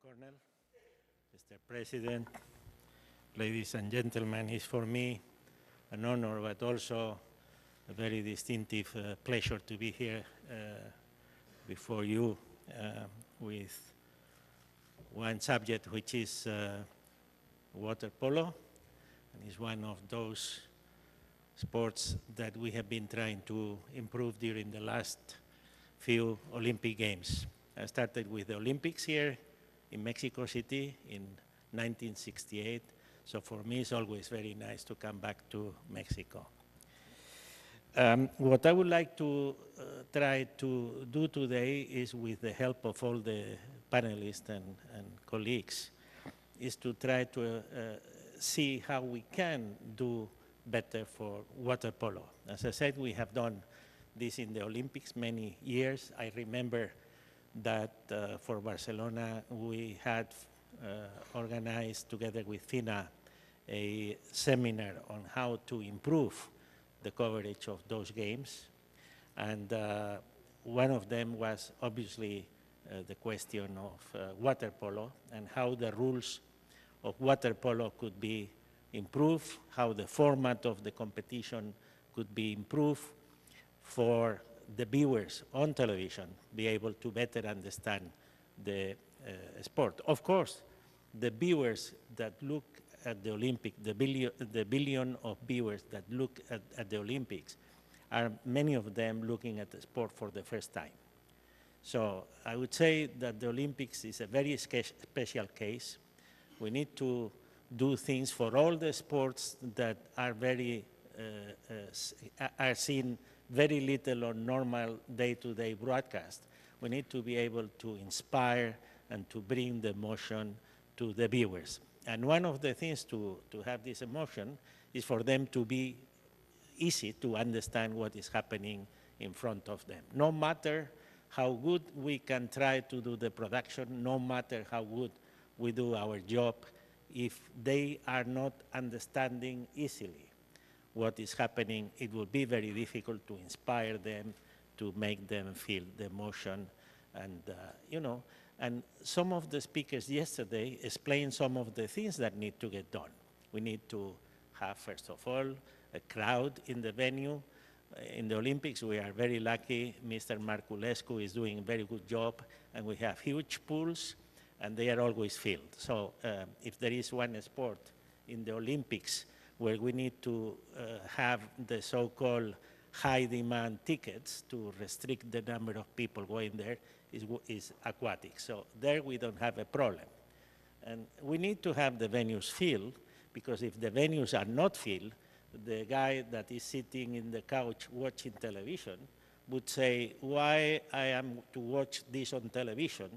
Colonel, Mr. President, ladies and gentlemen, it's for me an honor, but also a very distinctive pleasure to be here before you with one subject which is water polo, and is one of those sports that we have been trying to improve during the last few Olympic Games. I started with the Olympics here in Mexico City in 1968, so for me it's always very nice to come back to Mexico. What I would like to try to do today is, with the help of all the panelists and colleagues, is to try to see how we can do better for water polo. As I said, we have done this in the Olympics many years. I remember that for Barcelona, we had organized together with FINA a seminar on how to improve the coverage of those games. And one of them was obviously the question of water polo and how the rules of water polo could be improved, how the format of the competition could be improved for the viewers on television, be able to better understand the sport. Of course, the viewers that look at the Olympics, the billion of viewers that look at the Olympics, are many of them looking at the sport for the first time. So I would say that the Olympics is a very special case. We need to do things for all the sports that are are seen very little on normal day-to-day broadcast. We need to be able to inspire and to bring the emotion to the viewers. And one of the things to have this emotion is for them to be easy to understand what is happening in front of them. No matter how good we can try to do the production, no matter how good we do our job, if they are not understanding easily what is happening, it will be very difficult to inspire them, to make them feel the emotion. And, you know, and some of the speakers yesterday explained some of the things that need to get done. We need to have, first of all, a crowd in the venue. In the Olympics, we are very lucky. Mr. Marculescu is doing a very good job, and we have huge pools, and they are always filled. So if there is one sport in the Olympics where we need to have the so-called high demand tickets to restrict the number of people going there, is aquatics. So there we don't have a problem. And we need to have the venues filled, because if the venues are not filled, the guy that is sitting in the couch watching television would say, why I am to watch this on television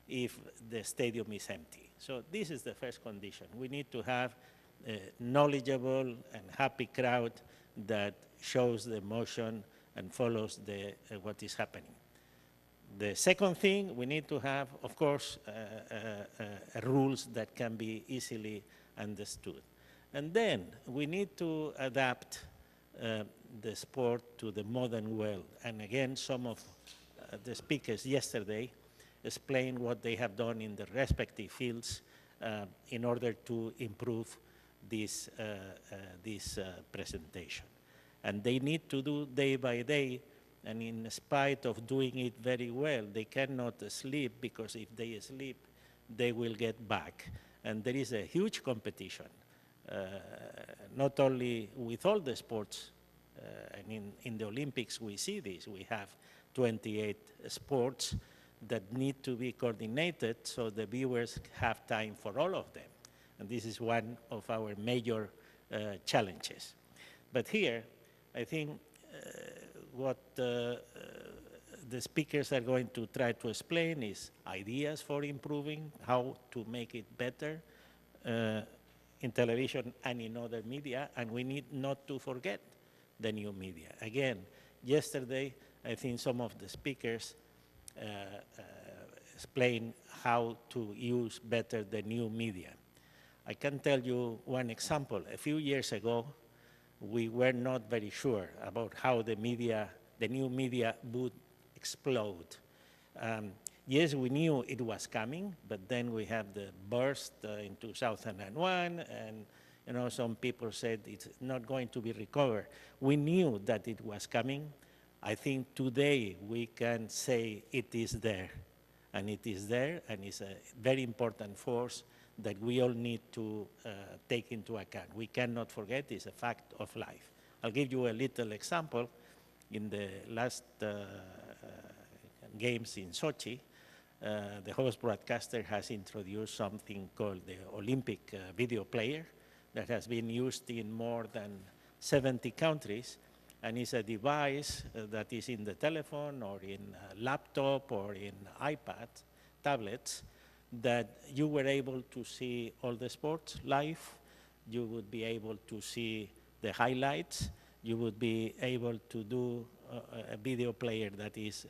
if the stadium is empty? So this is the first condition. We need to have a knowledgeable and happy crowd that shows the emotion and follows what is happening. The second thing, we need to have, of course, rules that can be easily understood. And then we need to adapt the sport to the modern world. And again, some of the speakers yesterday explained what they have done in the respective fields in order to improve this presentation. And they need to do day by day, and in spite of doing it very well, they cannot sleep, because if they sleep, they will get back. And there is a huge competition, not only with all the sports, and in the Olympics we see this. We have 28 sports that need to be coordinated so the viewers have time for all of them. And this is one of our major challenges. But here, I think what the speakers are going to try to explain is ideas for improving, how to make it better in television and in other media, and we need not to forget the new media. Again, yesterday, I think some of the speakers explained how to use better the new media. I can tell you one example. A few years ago, we were not very sure about how the new media would explode. Yes, we knew it was coming, but then we have the burst in 2001, and some people said it's not going to be recovered. We knew that it was coming. I think today we can say it is there, and it is there, and it's a very important force that we all need to take into account. We cannot forget it's a fact of life. I'll give you a little example. In the last games in Sochi, the host broadcaster has introduced something called the Olympic video player that has been used in more than 70 countries, and is a device that is in the telephone or in a laptop or in iPad, tablets, that you were able to see all the sports live. You would be able to see the highlights. You would be able to do a video player that is,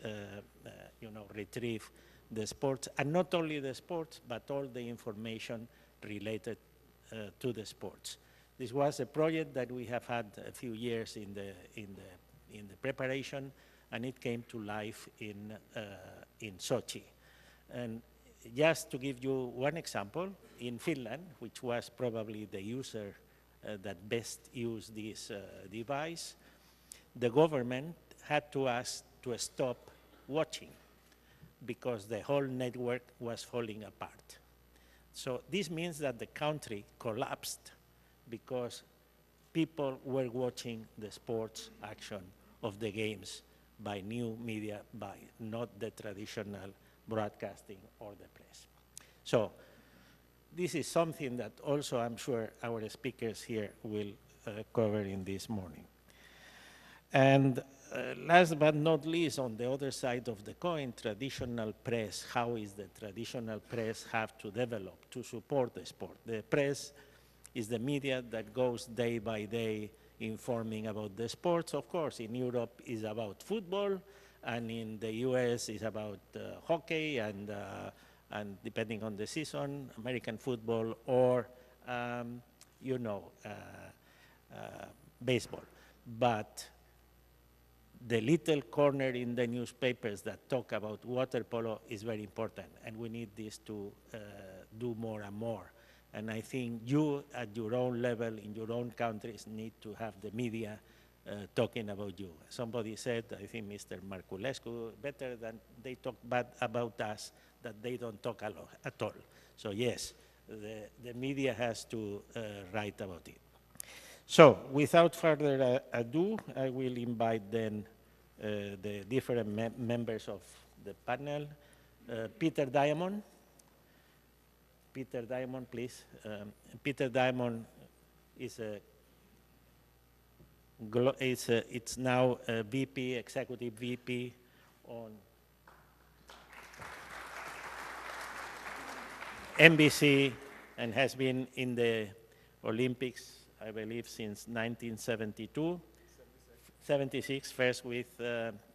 retrieve the sports, and not only the sports, but all the information related to the sports. This was a project that we have had a few years in the preparation, and it came to life in Sochi. And just to give you one example, in Finland, which was probably the user that best used this device, the government had to ask to stop watching because the whole network was falling apart. So this means that the country collapsed because people were watching the sports action of the games by new media, by not the traditional broadcasting or the press. So this is something that also I'm sure our speakers here will cover in this morning. And last but not least, on the other side of the coin, traditional press. How is the traditional press have to develop to support the sport? The press is the media that goes day by day informing about the sports. Of course, in Europe is about football, and in the US is about hockey, and depending on the season, American football or, baseball. But the little corner in the newspapers that talk about water polo is very important, and we need this to do more and more. And I think you, at your own level, in your own countries, need to have the media talking about you. Somebody said, I think Mr. Marculescu, better than they talk bad about us, that they don't talk at all. So yes, the media has to write about it. So without further ado, I will invite then the different members of the panel. Peter Diamond. Peter Diamond, please. Peter Diamond is it's now a VP, executive VP on NBC, and has been in the Olympics, I believe, since 1972. 76, first with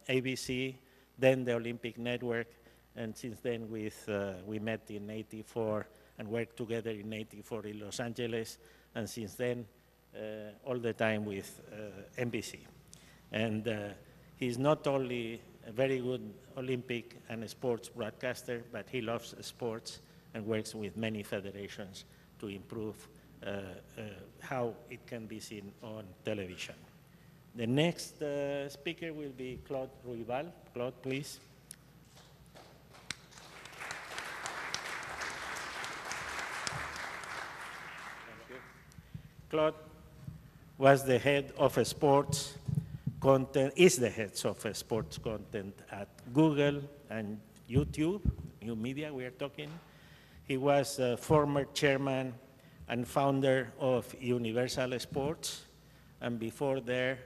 ABC, then the Olympic Network, and since then we met in '84 and worked together in '84 in Los Angeles, and since then all the time with NBC. And he's not only a very good Olympic and sports broadcaster, but he loves sports and works with many federations to improve how it can be seen on television. The next speaker will be Claude Ruibal. Claude, please. Thank you. Claude was the head of sports content, is the head of sports content at Google and YouTube, new media we are talking. He was a former chairman and founder of Universal Sports, and before there,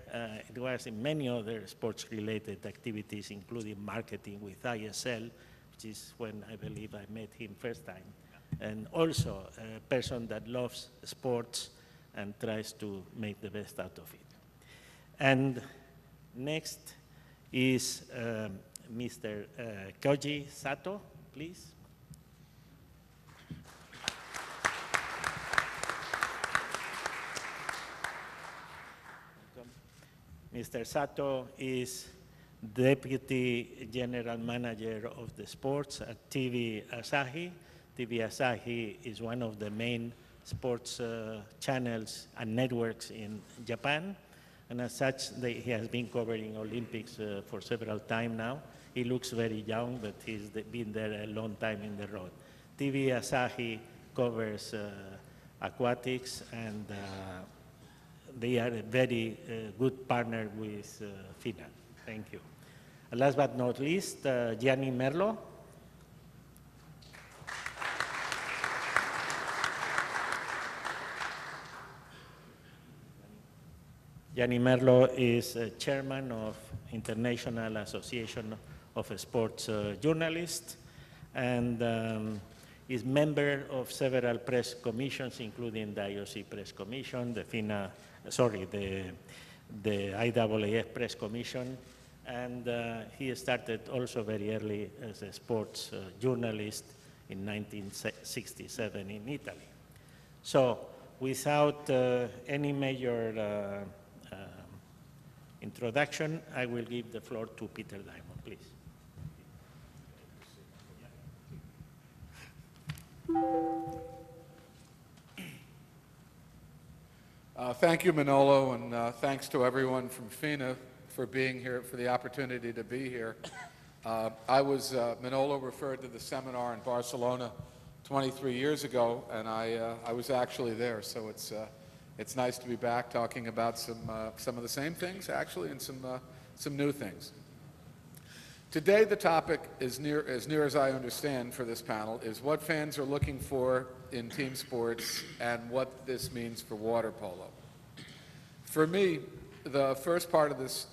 it was in many other sports-related activities, including marketing with ISL, which is when I believe I met him first time, and also a person that loves sports and tries to make the best out of it. And next is Mr. Koji Sato, please. Mr. Sato is Deputy General Manager of the sports at TV Asahi. TV Asahi is one of the main sports channels and networks in Japan. And as such, he has been covering Olympics for several times now. He looks very young, but he's been there a long time in the road. TV Asahi covers aquatics, and they are a very good partner with FINA. Thank you. And last but not least, Gianni Merlo. Gianni Merlo is chairman of International Association of Sports Journalists, and is member of several press commissions, including the IOC Press Commission, the FINA, the IAAF Press Commission, and he started also very early as a sports journalist in 1967 in Italy. So without any major introduction, I will give the floor to Peter Diamond, please. Thank you, Manolo, and thanks to everyone from FINA for being here, for the opportunity to be here. Manolo referred to the seminar in Barcelona 23 years ago, and I was actually there, so it's nice to be back talking about some of the same things, actually, and some new things. Today, the topic, as near as I understand for this panel, is what fans are looking for in team sports and what this means for water polo. For me, the first part of this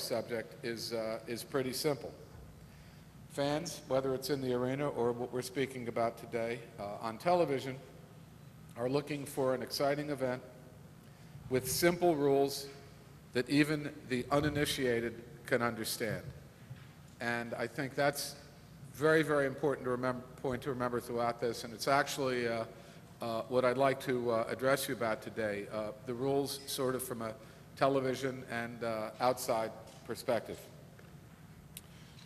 subject is pretty simple. Fans, whether it's in the arena or what we're speaking about today on television, are looking for an exciting event with simple rules that even the uninitiated can understand. And I think that's very, very important point to remember throughout this, and it's actually what I'd like to address you about today, the rules sort of from a television and outside perspective.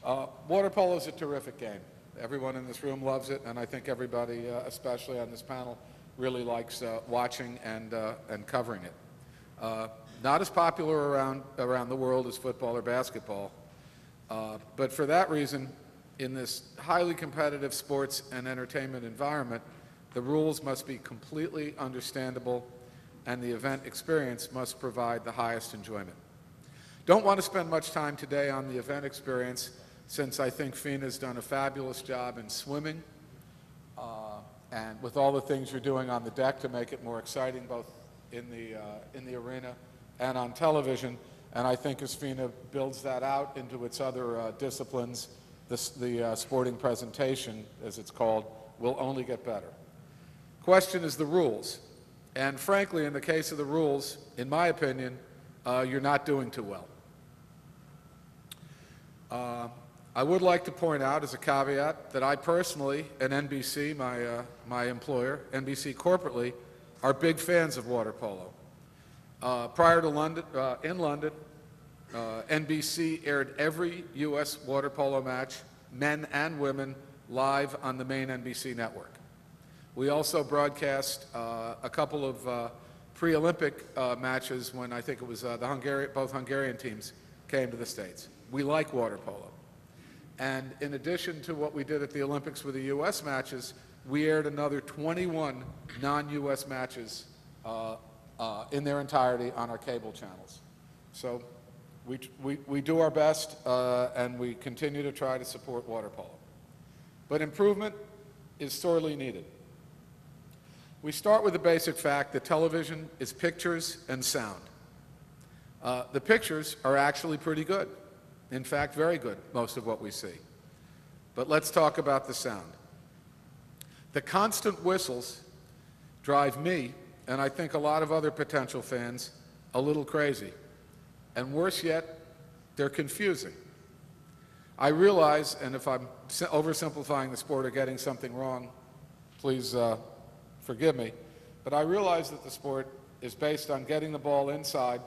Water polo is a terrific game. Everyone in this room loves it, and I think everybody, especially on this panel, really likes watching and covering it. Not as popular around the world as football or basketball, but for that reason, in this highly competitive sports and entertainment environment, the rules must be completely understandable, and the event experience must provide the highest enjoyment. Don't want to spend much time today on the event experience, since I think FINA's done a fabulous job in swimming, and with all the things you're doing on the deck to make it more exciting, both in the arena and on television. And I think as FINA builds that out into its other disciplines, the sporting presentation, as it's called, will only get better. Question is the rules. And frankly, in the case of the rules, in my opinion, you're not doing too well. I would like to point out as a caveat that I personally, and NBC, my employer, NBC corporately, are big fans of water polo. Prior to London, in London, NBC aired every U.S. water polo match, men and women, live on the main NBC network. We also broadcast a couple of pre-Olympic matches when I think it was both Hungarian teams came to the States. We like water polo. And in addition to what we did at the Olympics with the U.S. matches, we aired another 21 non-U.S. matches in their entirety on our cable channels. So we do our best, and we continue to try to support water polo. But improvement is sorely needed. We start with the basic fact that television is pictures and sound. The pictures are actually pretty good. In fact, very good, most of what we see. But let's talk about the sound. The constant whistles drive me, and I think a lot of other potential fans, a little crazy. And worse yet, they're confusing. I realize, and if I'm oversimplifying the sport or getting something wrong, please forgive me, but I realize that the sport is based on getting the ball inside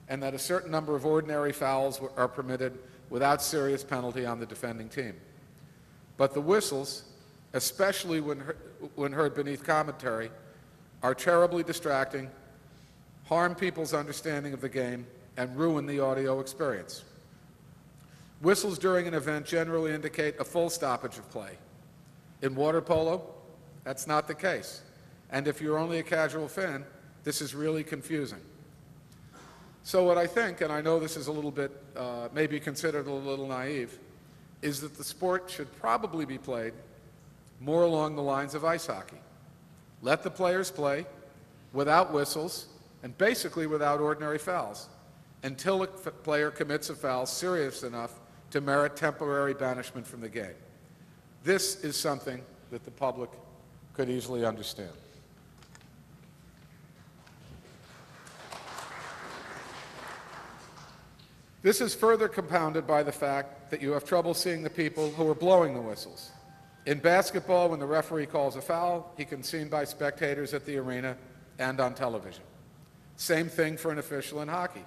and that a certain number of ordinary fouls are permitted without serious penalty on the defending team. But the whistles, especially when heard beneath commentary, are terribly distracting, harm people's understanding of the game, and ruin the audio experience. Whistles during an event generally indicate a full stoppage of play. In water polo, that's not the case. And if you're only a casual fan, this is really confusing. So what I think, and I know this is a little bit, maybe considered a little naive, is that the sport should probably be played more along the lines of ice hockey. Let the players play without whistles and basically without ordinary fouls until a player commits a foul serious enough to merit temporary banishment from the game. This is something that the public could easily understand. This is further compounded by the fact that you have trouble seeing the people who are blowing the whistles. In basketball, when the referee calls a foul, he can be seen by spectators at the arena and on television. Same thing for an official in hockey.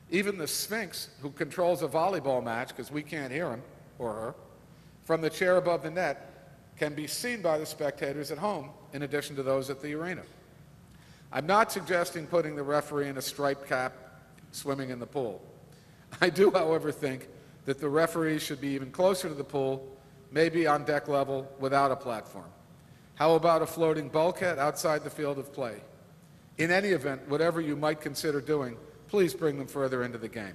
Even the Sphinx, who controls a volleyball match, because we can't hear him or her, from the chair above the net, can be seen by the spectators at home, in addition to those at the arena. I'm not suggesting putting the referee in a striped cap swimming in the pool. I do, however, think that the referees should be even closer to the pool, maybe on deck level without a platform. How about a floating bulkhead outside the field of play? In any event, whatever you might consider doing, please bring them further into the game.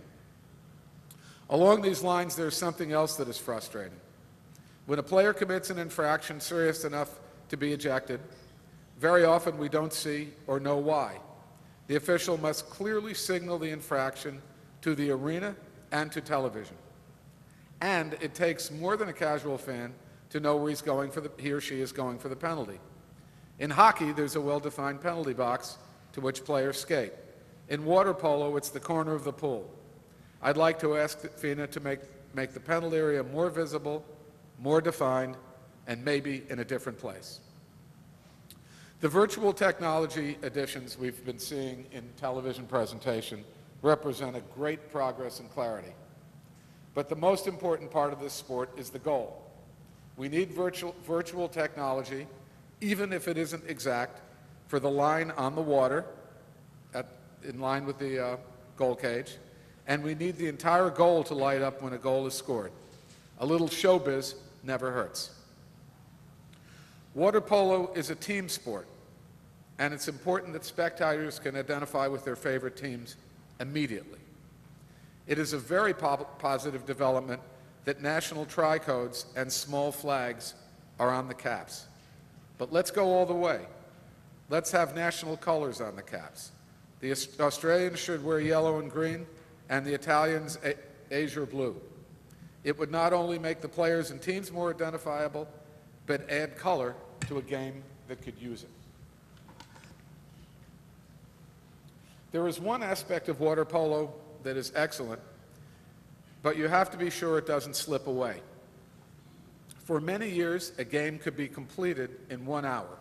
Along these lines, there's something else that is frustrating. When a player commits an infraction serious enough to be ejected, very often we don't see or know why. The official must clearly signal the infraction to the arena and to television. And it takes more than a casual fan to know where he or she is going for the penalty. In hockey, there's a well-defined penalty box to which players skate. In water polo, it's the corner of the pool. I'd like to ask FINA to make the penalty area more visible, more defined, and maybe in a different place. The virtual technology additions we've been seeing in television presentation represent a great progress and clarity. But the most important part of this sport is the goal. We need virtual technology, even if it isn't exact, for the line on the water, in line with the goal cage, and we need the entire goal to light up when a goal is scored. A little showbiz never hurts. Water polo is a team sport, and it's important that spectators can identify with their favorite teams immediately. It is a very positive development that national tricodes and small flags are on the caps. But let's go all the way. Let's have national colors on the caps. The Australians should wear yellow and green, and the Italians azure blue. It would not only make the players and teams more identifiable, but add color to a game that could use it. There is one aspect of water polo that is excellent, but you have to be sure it doesn't slip away. For many years, a game could be completed in 1 hour.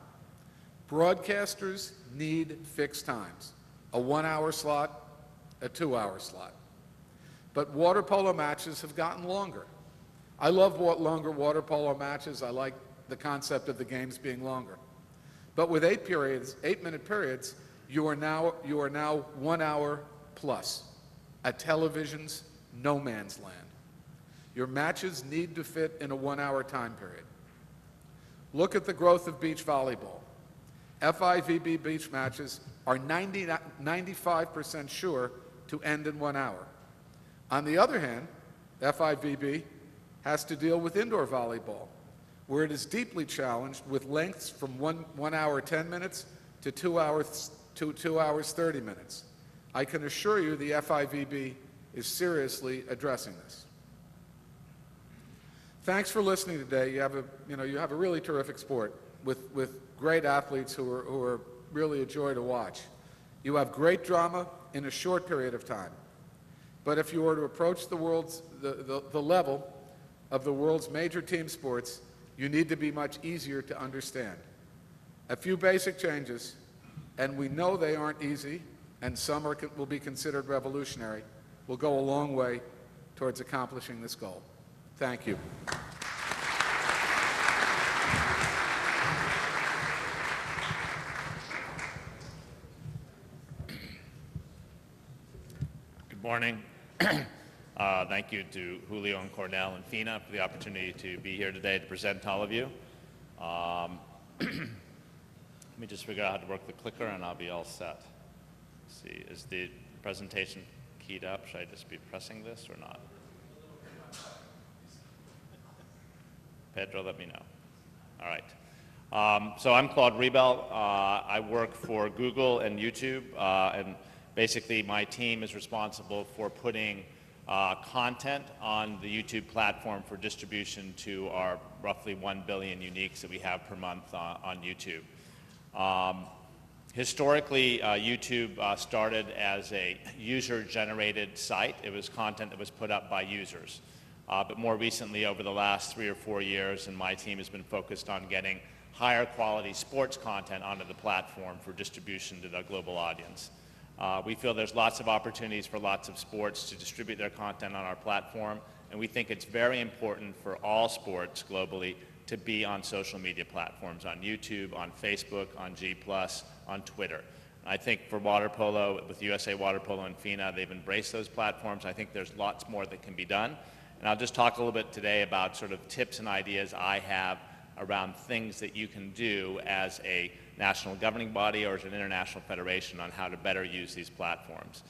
Broadcasters need fixed times, a 1-hour slot, a 2-hour slot. But water polo matches have gotten longer. I love longer water polo matches. I like the concept of the games being longer. But with 8-minute periods, you are now 1 hour plus, a television's no man's land. Your matches need to fit in a 1-hour time period. Look at the growth of beach volleyball. FIVB beach matches are 95% sure to end in 1 hour. On the other hand, FIVB has to deal with indoor volleyball, where it is deeply challenged with lengths from 1 hour 10 minutes to 2 hours 30 minutes. I can assure you the FIVB is seriously addressing this. Thanks for listening today. You have a really terrific sport with great athletes who are really a joy to watch. You have great drama in a short period of time. But if you were to approach the level of the world's major team sports, you need to be much easier to understand. A few basic changes, and we know they aren't easy, and some will be considered revolutionary, will go a long way towards accomplishing this goal. Thank you. Good morning. Thank you to Julio and Cornell and FINA for the opportunity to be here today to present to all of you. Let me just figure out how to work the clicker and I'll be all set. Let's see, is the presentation keyed up? Should I just be pressing this or not? Pedro, let me know. All right. So I'm Claude Ruibal. I work for Google and YouTube, and basically my team is responsible for putting content on the YouTube platform for distribution to our roughly 1 billion uniques that we have per month on YouTube. Historically, YouTube started as a user-generated site. It was content that was put up by users. But more recently, over the last 3 or 4 years, and my team has been focused on getting higher quality sports content onto the platform for distribution to the global audience. We feel there's lots of opportunities for lots of sports to distribute their content on our platform, and we think it's very important for all sports globally to be on social media platforms, on YouTube, on Facebook, on G+, on Twitter. I think for water polo, with USA Water Polo and FINA, they've embraced those platforms. I think there's lots more that can be done. And I'll just talk a little bit today about sort of tips and ideas I have around things that you can do as a national governing body or as an international federation on how to better use these platforms.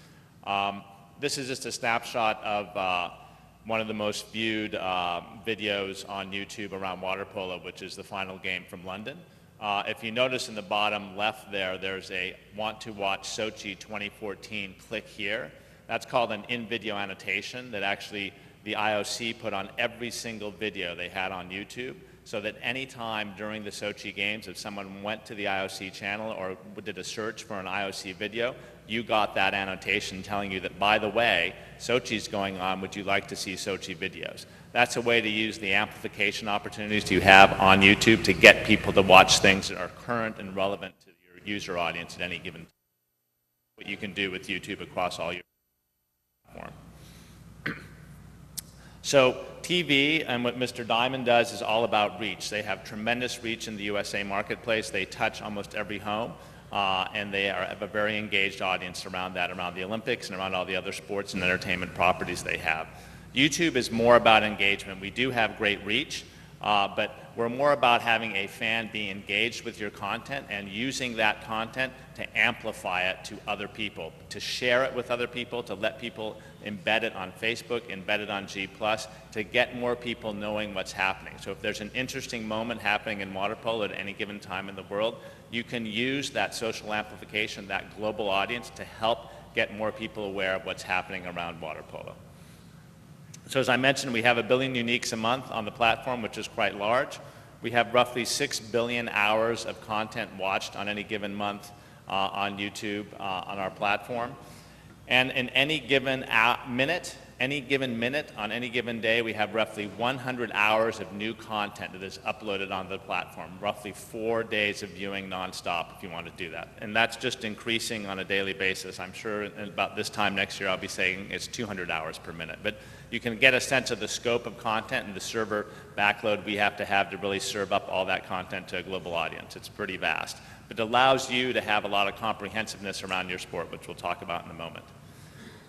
This is just a snapshot of one of the most viewed videos on YouTube around water polo, which is the final game from London. If you notice in the bottom left there, there's a want to watch Sochi 2014, click here. That's called an in-video annotation that actually the IOC put on every single video they had on YouTube, so that any time during the Sochi Games, if someone went to the IOC channel or did a search for an IOC video, you got that annotation telling you that, by the way, Sochi's going on, would you like to see Sochi videos? That's a way to use the amplification opportunities you have on YouTube to get people to watch things that are current and relevant to your user audience at any given time. What you can do with YouTube across all your platform. So TV and what Mr. Diamond does is all about reach. They have tremendous reach in the USA marketplace. They touch almost every home, and they have a very engaged audience around that, around the Olympics and around all the other sports and entertainment properties they have. YouTube is more about engagement. We do have great reach, but we're more about having a fan be engaged with your content and using that content to amplify it to other people, to share it with other people, to let people embed it on Facebook, embed it on G+, to get more people knowing what's happening. So if there's an interesting moment happening in water polo at any given time in the world, you can use that social amplification, that global audience, to help get more people aware of what's happening around water polo. So as I mentioned, we have 1 billion uniques a month on the platform, which is quite large. We have roughly 6 billion hours of content watched on any given month on YouTube on our platform. And in any given minute on any given day, we have roughly 100 hours of new content that is uploaded onto the platform, roughly 4 days of viewing nonstop if you want to do that. And that's just increasing on a daily basis. I'm sure about this time next year I'll be saying it's 200 hours per minute. But you can get a sense of the scope of content and the server backload we have to really serve up all that content to a global audience. It's pretty vast. But it allows you to have a lot of comprehensiveness around your sport, which we'll talk about in a moment.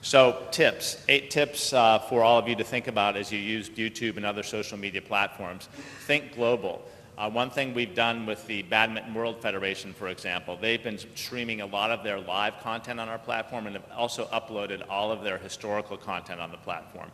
So tips, 8 tips for all of you to think about as you use YouTube and other social media platforms. Think global. One thing we've done with the Badminton World Federation, for example, they've been streaming a lot of their live content on our platform and have also uploaded all of their historical content on the platform.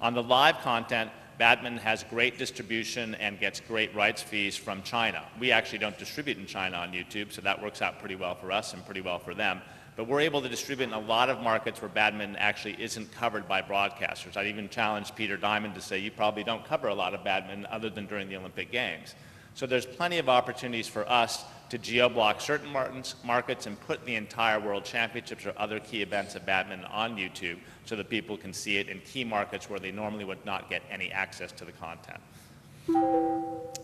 On the live content, badminton has great distribution and gets great rights fees from China. We actually don't distribute in China on YouTube, so that works out pretty well for us and pretty well for them. But we're able to distribute in a lot of markets where badminton actually isn't covered by broadcasters. I'd even challenge Peter Diamond to say you probably don't cover a lot of badminton other than during the Olympic Games. So there's plenty of opportunities for us to geo-block certain markets and put the entire World Championships or other key events of badminton on YouTube so that people can see it in key markets where they normally would not get any access to the content.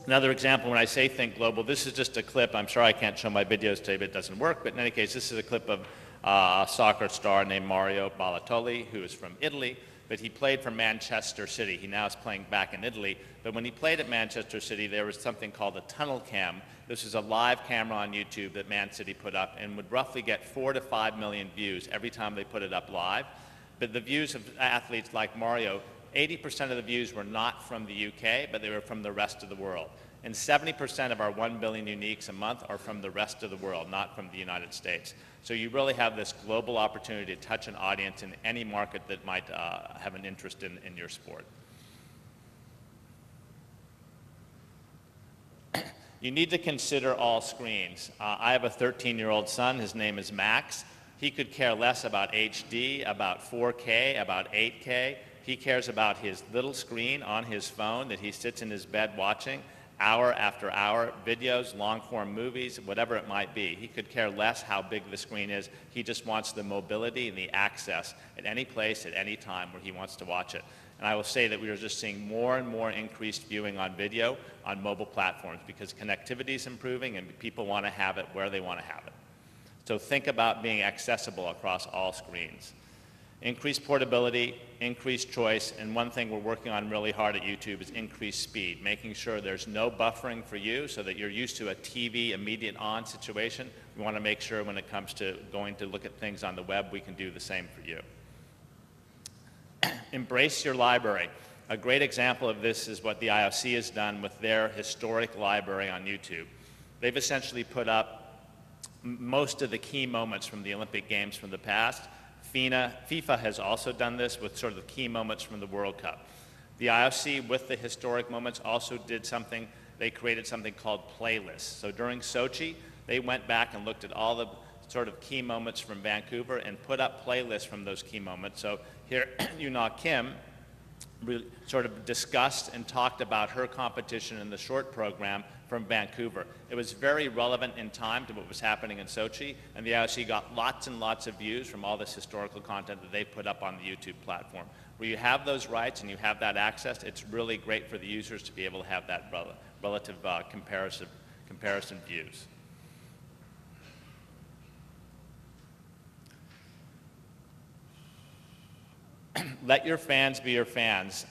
Another example, when I say think global, this is just a clip. I'm sorry I can't show my videos today, but it doesn't work. But in any case, this is a clip of a soccer star named Mario Balotelli, who is from Italy, but he played for Manchester City. He now is playing back in Italy. But when he played at Manchester City, there was something called a tunnel cam. This is a live camera on YouTube that Man City put up and would roughly get 4 to 5 million views every time they put it up live. But the views of athletes like Mario, 80% of the views were not from the UK, but they were from the rest of the world. And 70% of our 1 billion uniques a month are from the rest of the world, not from the United States. So you really have this global opportunity to touch an audience in any market that might have an interest in your sport. You need to consider all screens. I have a 13-year-old son. His name is Max. He could care less about HD, about 4K, about 8K. He cares about his little screen on his phone that he sits in his bed watching hour after hour, videos, long-form movies, whatever it might be. He could care less how big the screen is. He just wants the mobility and the access at any place, at any time where he wants to watch it. And I will say that we are just seeing more and more increased viewing on video on mobile platforms because connectivity is improving and people want to have it where they want to have it. So think about being accessible across all screens. Increased portability, increased choice, and one thing we're working on really hard at YouTube is increased speed, making sure there's no buffering for you so that you're used to a TV immediate on situation. We want to make sure when it comes to going to look at things on the web, we can do the same for you. Embrace your library. A great example of this is what the IOC has done with their historic library on YouTube. They've essentially put up most of the key moments from the Olympic Games from the past. FIFA has also done this with sort of the key moments from the World Cup. The IOC, with the historic moments, also did something, they created something called playlists. So during Sochi, they went back and looked at all the sort of key moments from Vancouver and put up playlists from those key moments. So here, Yuna Kim really sort of discussed and talked about her competition in the short program from Vancouver. It was very relevant in time to what was happening in Sochi, and the IOC got lots and lots of views from all this historical content that they put up on the YouTube platform. Where you have those rights and you have that access, it's really great for the users to be able to have that relative comparison views. Let your fans be your fans.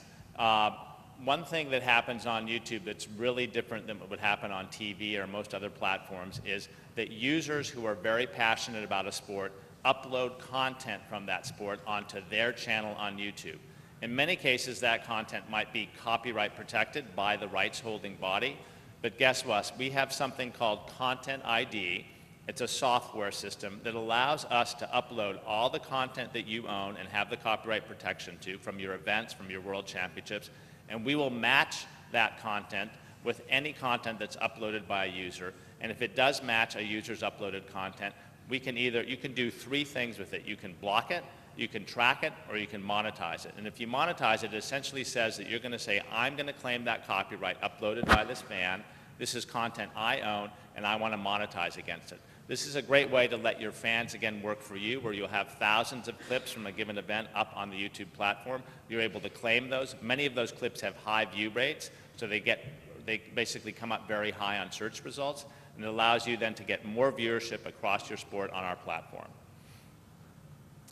One thing that happens on YouTube that's really different than what would happen on TV or most other platforms is that users who are very passionate about a sport upload content from that sport onto their channel on YouTube. In many cases, that content might be copyright protected by the rights holding body, but guess what? We have something called Content ID. It's a software system that allows us to upload all the content that you own and have the copyright protection to from your events, from your world championships, and we will match that content with any content that's uploaded by a user. And if it does match a user's uploaded content, you can do 3 things with it. You can block it, you can track it, or you can monetize it. And if you monetize it, it essentially says that you're going to say, I'm going to claim that copyright uploaded by this fan. This is content I own, and I want to monetize against it. This is a great way to let your fans, again, work for you, where you'll have thousands of clips from a given event up on the YouTube platform. You're able to claim those. Many of those clips have high view rates, so they basically come up very high on search results, and it allows you then to get more viewership across your sport on our platform.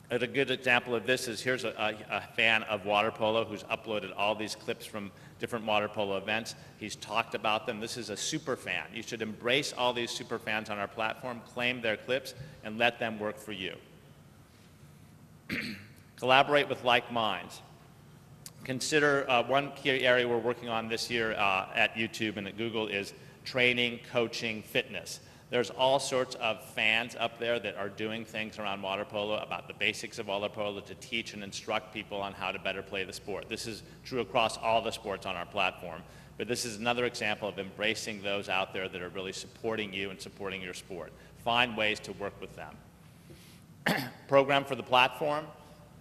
A good example of this is here's a fan of water polo who's uploaded all these clips from different water polo events. He's talked about them. This is a super fan. You should embrace all these super fans on our platform, claim their clips, and let them work for you. Collaborate with like minds. Consider one key area we're working on this year at YouTube and at Google is training, coaching, fitness. There's all sorts of fans up there that are doing things around water polo, about the basics of water polo, to teach and instruct people on how to better play the sport. This is true across all the sports on our platform, but this is another example of embracing those out there that are really supporting you and supporting your sport. Find ways to work with them. Program for the platform.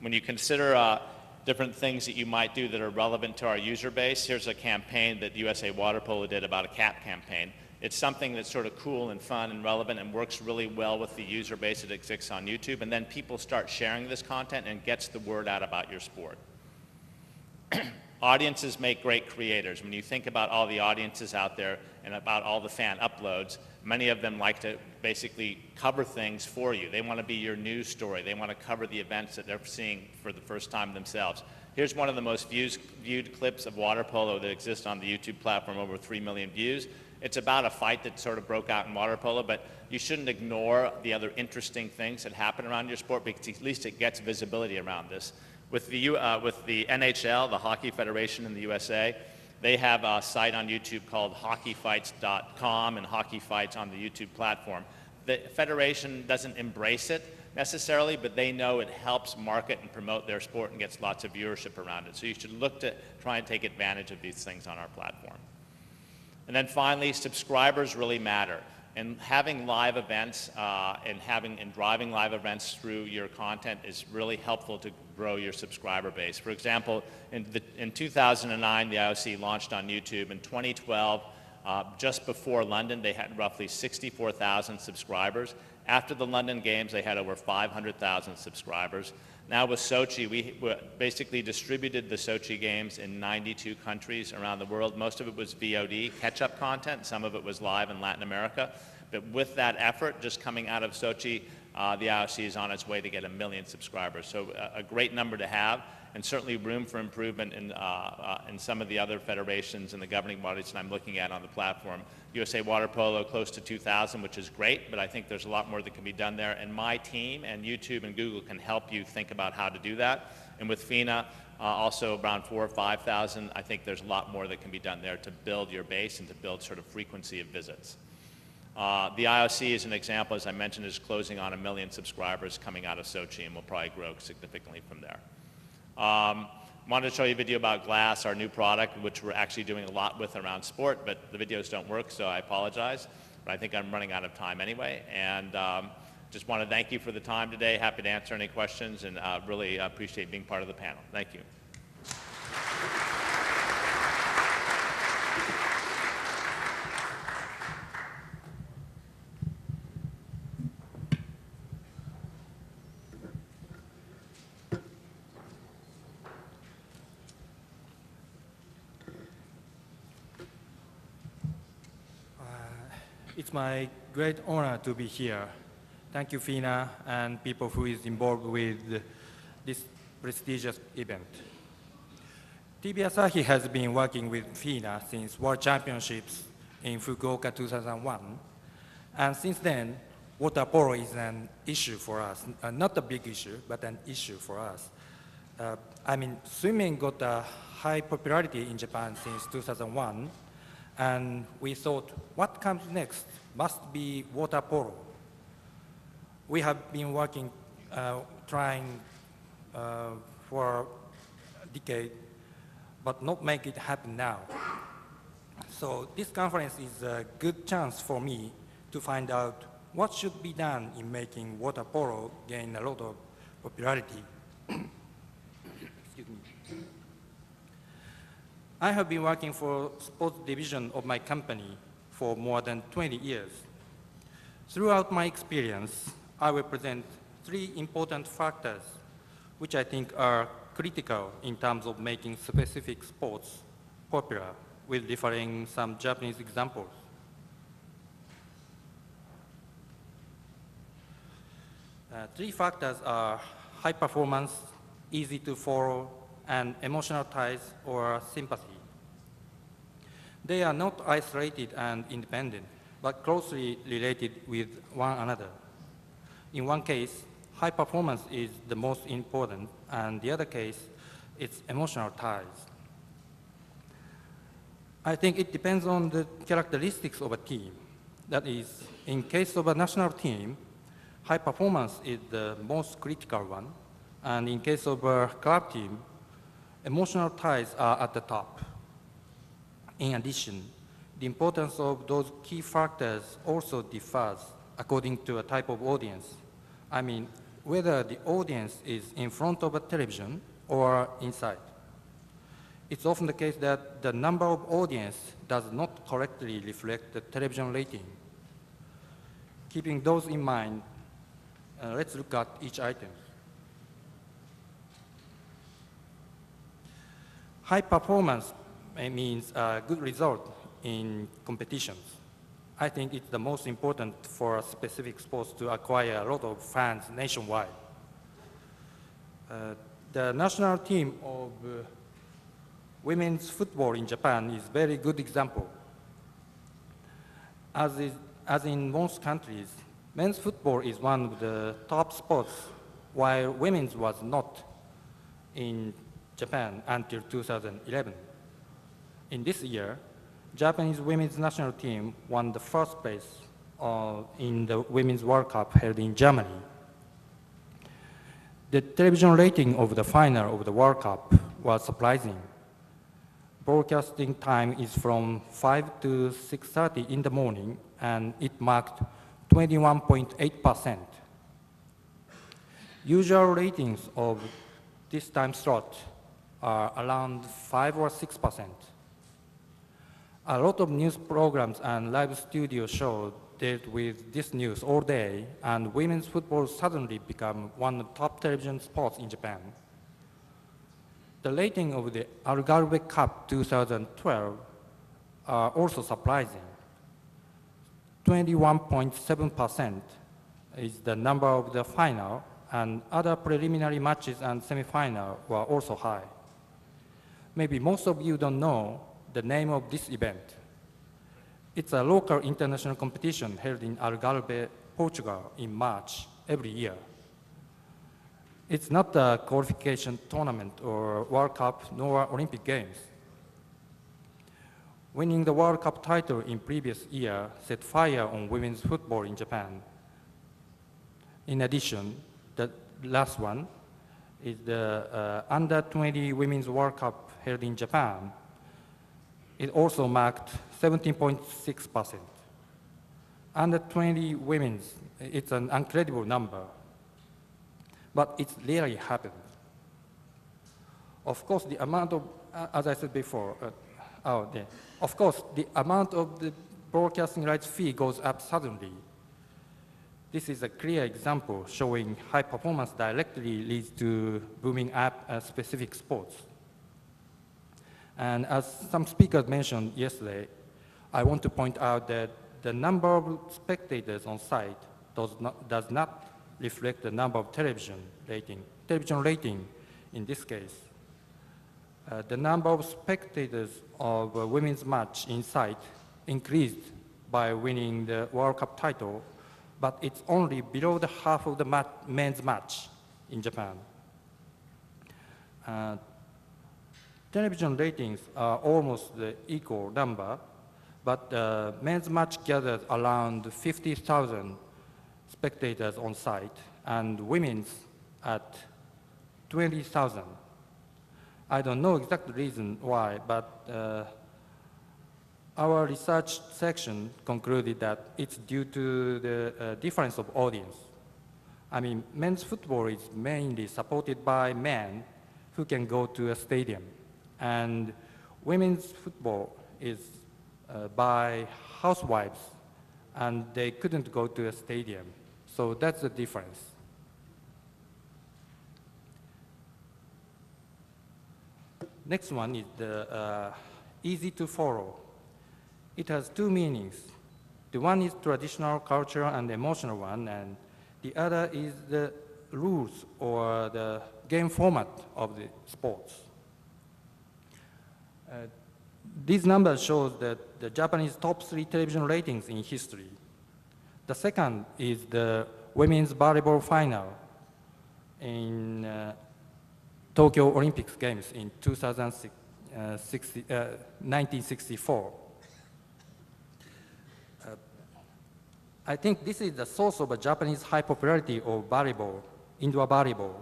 When you consider different things that you might do that are relevant to our user base, here's a campaign that USA Water Polo did about a cap campaign. It's something that's sort of cool and fun and relevant and works really well with the user base that exists on YouTube, and then people start sharing this content and gets the word out about your sport. audiences make great creators. When you think about all the audiences out there and about all the fan uploads, many of them like to basically cover things for you. They want to be your news story. They want to cover the events that they're seeing for the first time themselves. Here's one of the most viewed clips of water polo that exists on the YouTube platform, over 3 million views. It's about a fight that sort of broke out in water polo, but you shouldn't ignore the other interesting things that happen around your sport, because at least it gets visibility around this. With the NHL, the Hockey Federation in the USA, they have a site on YouTube called hockeyfights.com and Hockey Fights on the YouTube platform. The Federation doesn't embrace it necessarily, but they know it helps market and promote their sport and gets lots of viewership around it. So you should look to try and take advantage of these things on our platform. And then finally, subscribers really matter. And having live events and driving live events through your content is really helpful to grow your subscriber base. For example, in 2009, the IOC launched on YouTube. In 2012, just before London, they had roughly 64,000 subscribers. After the London Games, they had over 500,000 subscribers. Now with Sochi, we basically distributed the Sochi Games in 92 countries around the world. Most of it was VOD, catch-up content. Some of it was live in Latin America. But with that effort, just coming out of Sochi, the IOC is on its way to get 1 million subscribers. So a great number to have, and certainly room for improvement in some of the other federations and the governing bodies that I'm looking at on the platform. USA Water Polo close to 2,000, which is great, but I think there's a lot more that can be done there. And my team and YouTube and Google can help you think about how to do that. And with FINA, also around 4,000 or 5,000, I think there's a lot more that can be done there to build your base and to build sort of frequency of visits. The IOC, as an example, as I mentioned, is closing on 1 million subscribers coming out of Sochi, and will probably grow significantly from there. Wanted to show you a video about Glass, our new product, which we're actually doing a lot with around sport, but the videos don't work, so I apologize. But I think I'm running out of time anyway, and just want to thank you for the time today. Happy to answer any questions, and really appreciate being part of the panel. Thank you. It's my great honor to be here. Thank you, FINA, and people who is involved with this prestigious event. TV Asahi has been working with FINA since World Championships in Fukuoka 2001. And since then, water polo is an issue for us. Not a big issue, but an issue for us. I mean, swimming got a high popularity in Japan since 2001. And we thought, what comes next must be water polo. We have been working, trying for a decade, but not make it happen now. So this conference is a good chance for me to find out what should be done in making water polo gain a lot of popularity. Excuse me. I have been working for sports division of my company for more than 20 years. Throughout my experience, I will present 3 important factors which I think are critical in terms of making specific sports popular, with differing some Japanese examples. Three factors are high performance, easy to follow, and emotional ties or sympathy. They are not isolated and independent, but closely related with one another. In one case, high performance is the most important, and the other case, it's emotional ties. I think it depends on the characteristics of a team. That is, in case of a national team, high performance is the most critical one, and in case of a club team, emotional ties are at the top. In addition, the importance of those key factors also differs according to a type of audience. I mean, whether the audience is in front of a television or inside. It's often the case that the number of audience does not correctly reflect the television rating. Keeping those in mind, let's look at each item. high performance means a good result in competitions. I think it's the most important for a specific sport to acquire a lot of fans nationwide. The national team of women's football in Japan is a very good example. As in most countries, men's football is one of the top sports, while women's was not in Japan until 2011. In this year, Japanese women's national team won the first place in the Women's World Cup held in Germany. The television rating of the final of the World Cup was surprising. Broadcasting time is from 5 to 6:30 in the morning, and it marked 21.8%. Usual ratings of this time slot are around 5 or 6%. A lot of news programs and live studio shows dealt with this news all day, and women's football suddenly became one of the top television sports in Japan. The rating of the Algarve Cup 2012 are also surprising. 21.7% is the number of the final, and other preliminary matches and semifinal were also high. Maybe most of you don't know the name of this event. It's a local international competition held in Algarve, Portugal in March every year. It's not a qualification tournament or World Cup nor Olympic Games. Winning the World Cup title in previous year set fire on women's football in Japan. In addition, the last one is the Under-20 Women's World Cup held in Japan. It also marked 17.6%. Under-20 women's, it's an incredible number, but it rarely happens. Of course, the amount of, as I said before, of course, the amount of the broadcasting rights fee goes up suddenly. This is a clear example showing high performance directly leads to booming up specific sports. And as some speakers mentioned yesterday, I want to point out that the number of spectators on site does not reflect the number of television rating in this case. The number of spectators of a women's match in site increased by winning the World Cup title, but it's only below the half of the men's match in Japan. Television ratings are almost the equal number, but the men's match gathered around 50,000 spectators on site, and women's at 20,000. I don't know exact reason why, but our research section concluded that it's due to the difference of audience. I mean, men's football is mainly supported by men who can go to a stadium, and women's football is by housewives, and they couldn't go to a stadium. So that's the difference. Next one is the easy to follow. It has two meanings. The one is traditional, cultural, and emotional one, and the other is the rules or the game format of the sports. These numbers show that the Japanese top 3 television ratings in history. The second is the women's volleyball final in Tokyo Olympics Games in 1964. I think this is the source of a Japanese high popularity of volleyball, indoor volleyball.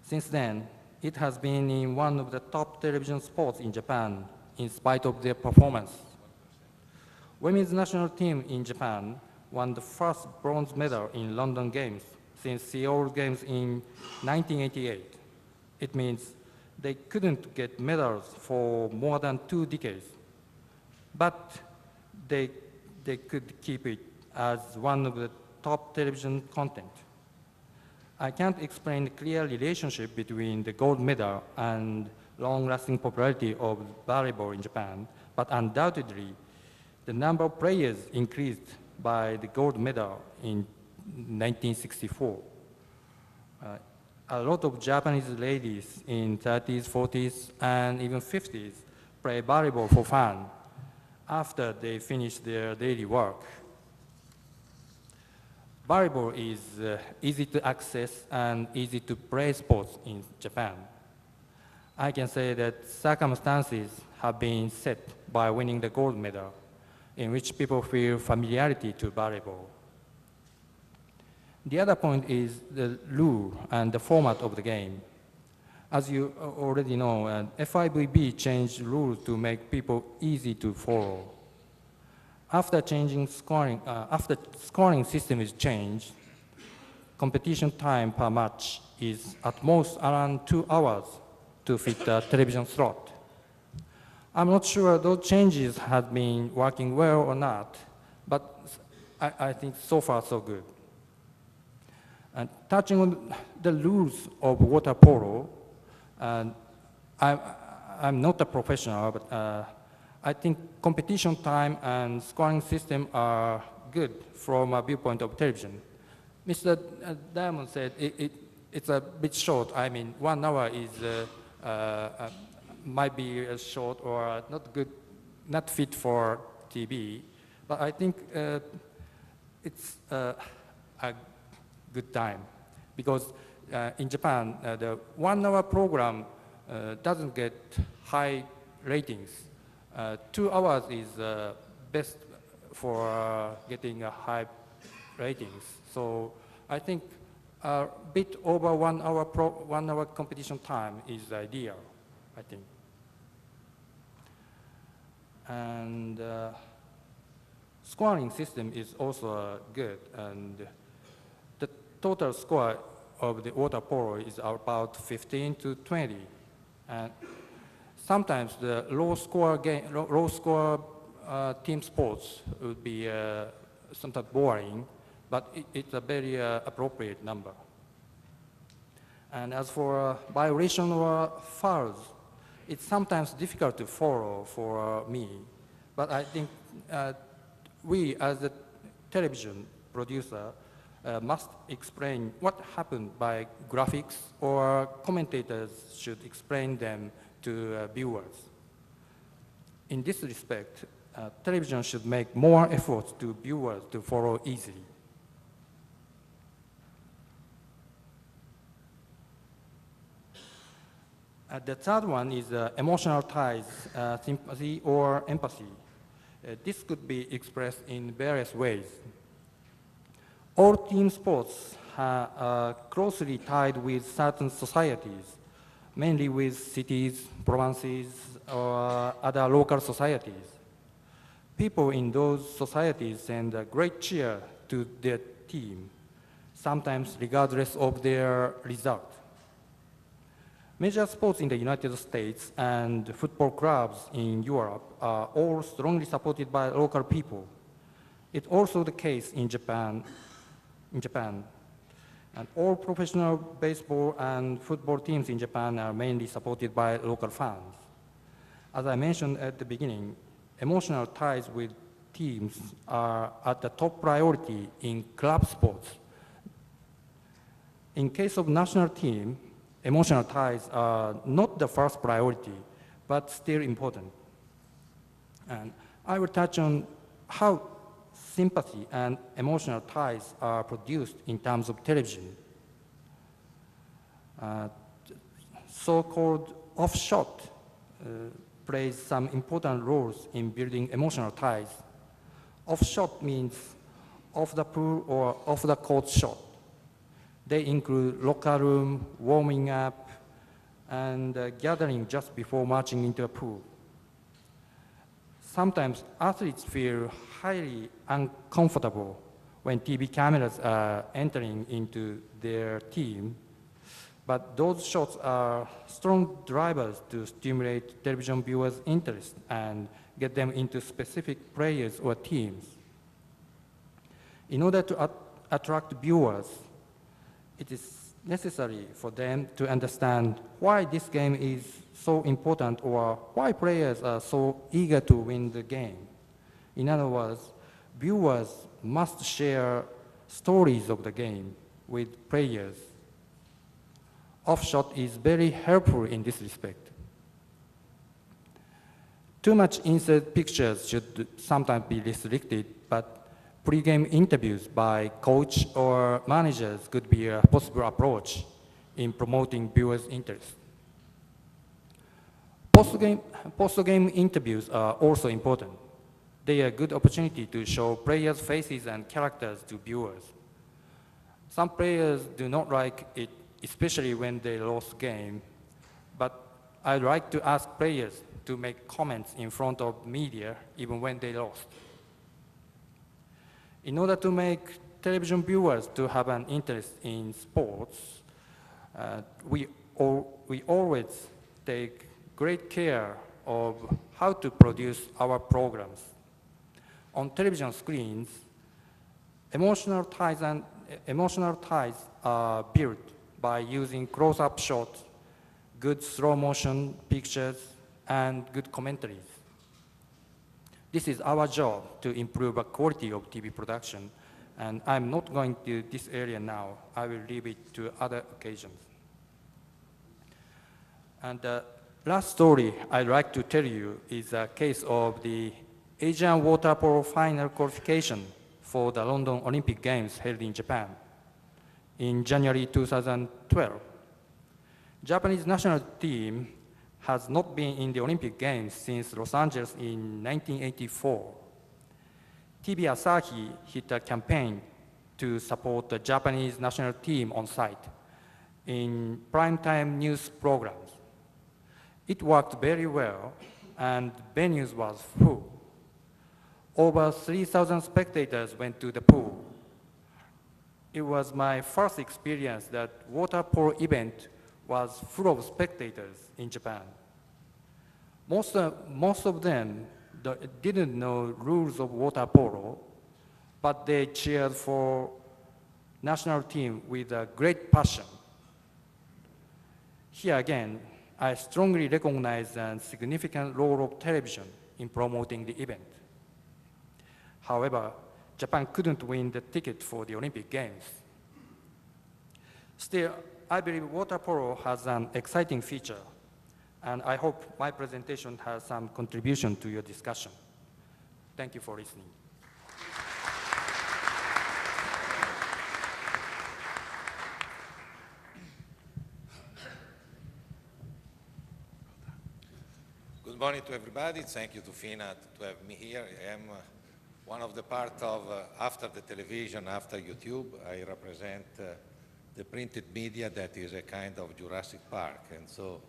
Since then, it has been in one of the top television sports in Japan in spite of their performance. Women's national team in Japan won the first bronze medal in London Games since Seoul Games in 1988. It means they couldn't get medals for more than 2 decades, but they could keep it as one of the top television content. I can't explain the clear relationship between the gold medal and long-lasting popularity of volleyball in Japan, but undoubtedly, the number of players increased by the gold medal in 1964. A lot of Japanese ladies in 30s, 40s, and even 50s play volleyball for fun after they finish their daily work. Volleyball is easy to access and easy to play sports in Japan. I can say that circumstances have been set by winning the gold medal, in which people feel familiarity to volleyball. The other point is the rule and the format of the game. As you already know, FIVB changed rules to make people easy to follow. After scoring system is changed, competition time per match is at most around 2 hours to fit a television slot. I'm not sure those changes have been working well or not, but I think so far so good. And touching on the rules of water polo, I'm not a professional, but I think competition time and scoring system are good from a viewpoint of television. Mr. Diamond said it's a bit short. I mean, 1 hour is might be short or not good, not fit for TV. But I think it's a good time because in Japan, the 1 hour program doesn't get high ratings. 2 hours is best for getting a high ratings. So I think a bit over 1 hour 1 hour competition time is ideal, I think. And scoring system is also good, and the total score of the water polo is about 15 to 20. And sometimes the low score team sports would be sometimes boring, but it's a very appropriate number. And as for violation or fouls, it's sometimes difficult to follow for me, but I think we as a television producer must explain what happened by graphics, or commentators should explain them to viewers. In this respect, television should make more efforts to viewers to follow easily. The third one is emotional ties, sympathy or empathy. This could be expressed in various ways. All team sports are closely tied with certain societies, mainly with cities, provinces, or other local societies. People in those societies send a great cheer to their team, sometimes regardless of their result. Major sports in the United States and football clubs in Europe are all strongly supported by local people. It's also the case in Japan. And all professional baseball and football teams in Japan are mainly supported by local fans. As I mentioned at the beginning, emotional ties with teams are at the top priority in club sports. In case of national team, emotional ties are not the first priority, but still important. And I will touch on how sympathy and emotional ties are produced in terms of television. So-called off-shot plays some important roles in building emotional ties. Off-shot means off the pool or off the court shot. They include locker room, warming up, and gathering just before marching into a pool. Sometimes athletes feel highly uncomfortable when TV cameras are entering into their team, but those shots are strong drivers to stimulate television viewers' interest and get them into specific players or teams. In order to attract viewers, it is necessary for them to understand why this game is so important or why players are so eager to win the game. In other words, viewers must share stories of the game with players. Offshot is very helpful in this respect. Too much insert pictures should sometimes be restricted, but pre-game interviews by coach or managers could be a possible approach in promoting viewers' interest. Post-game interviews are also important. They are a good opportunity to show players' faces and characters to viewers. Some players do not like it, especially when they lost game, but I'd like to ask players to make comments in front of media even when they lost. In order to make television viewers to have an interest in sports, we always take great care of how to produce our programs. On television screens, emotional ties are built by using close-up shots, good slow-motion pictures, and good commentaries. This is our job to improve the quality of TV production, and I'm not going to this area now. I will leave it to other occasions. And the last story I'd like to tell you is a case of the Asian Water Polo final qualification for the London Olympic Games held in Japan in January 2012. Japanese national team has not been in the Olympic Games since Los Angeles in 1984. TV Asahi hit a campaign to support the Japanese national team on site in primetime news programs. It worked very well, and venues was full. Over 3,000 spectators went to the pool. It was my first experience that water polo event was full of spectators in Japan. Most of them didn't know rules of water polo, but they cheered for national team with a great passion. Here again, I strongly recognize the significant role of television in promoting the event. However, Japan couldn't win the ticket for the Olympic Games. Still, I believe water polo has an exciting future, and I hope my presentation has some contribution to your discussion. Thank you for listening. Good morning to everybody. Thank you to FINA to have me here. I am one of the part of, after the television, after YouTube, I represent the printed media that is a kind of Jurassic Park. And so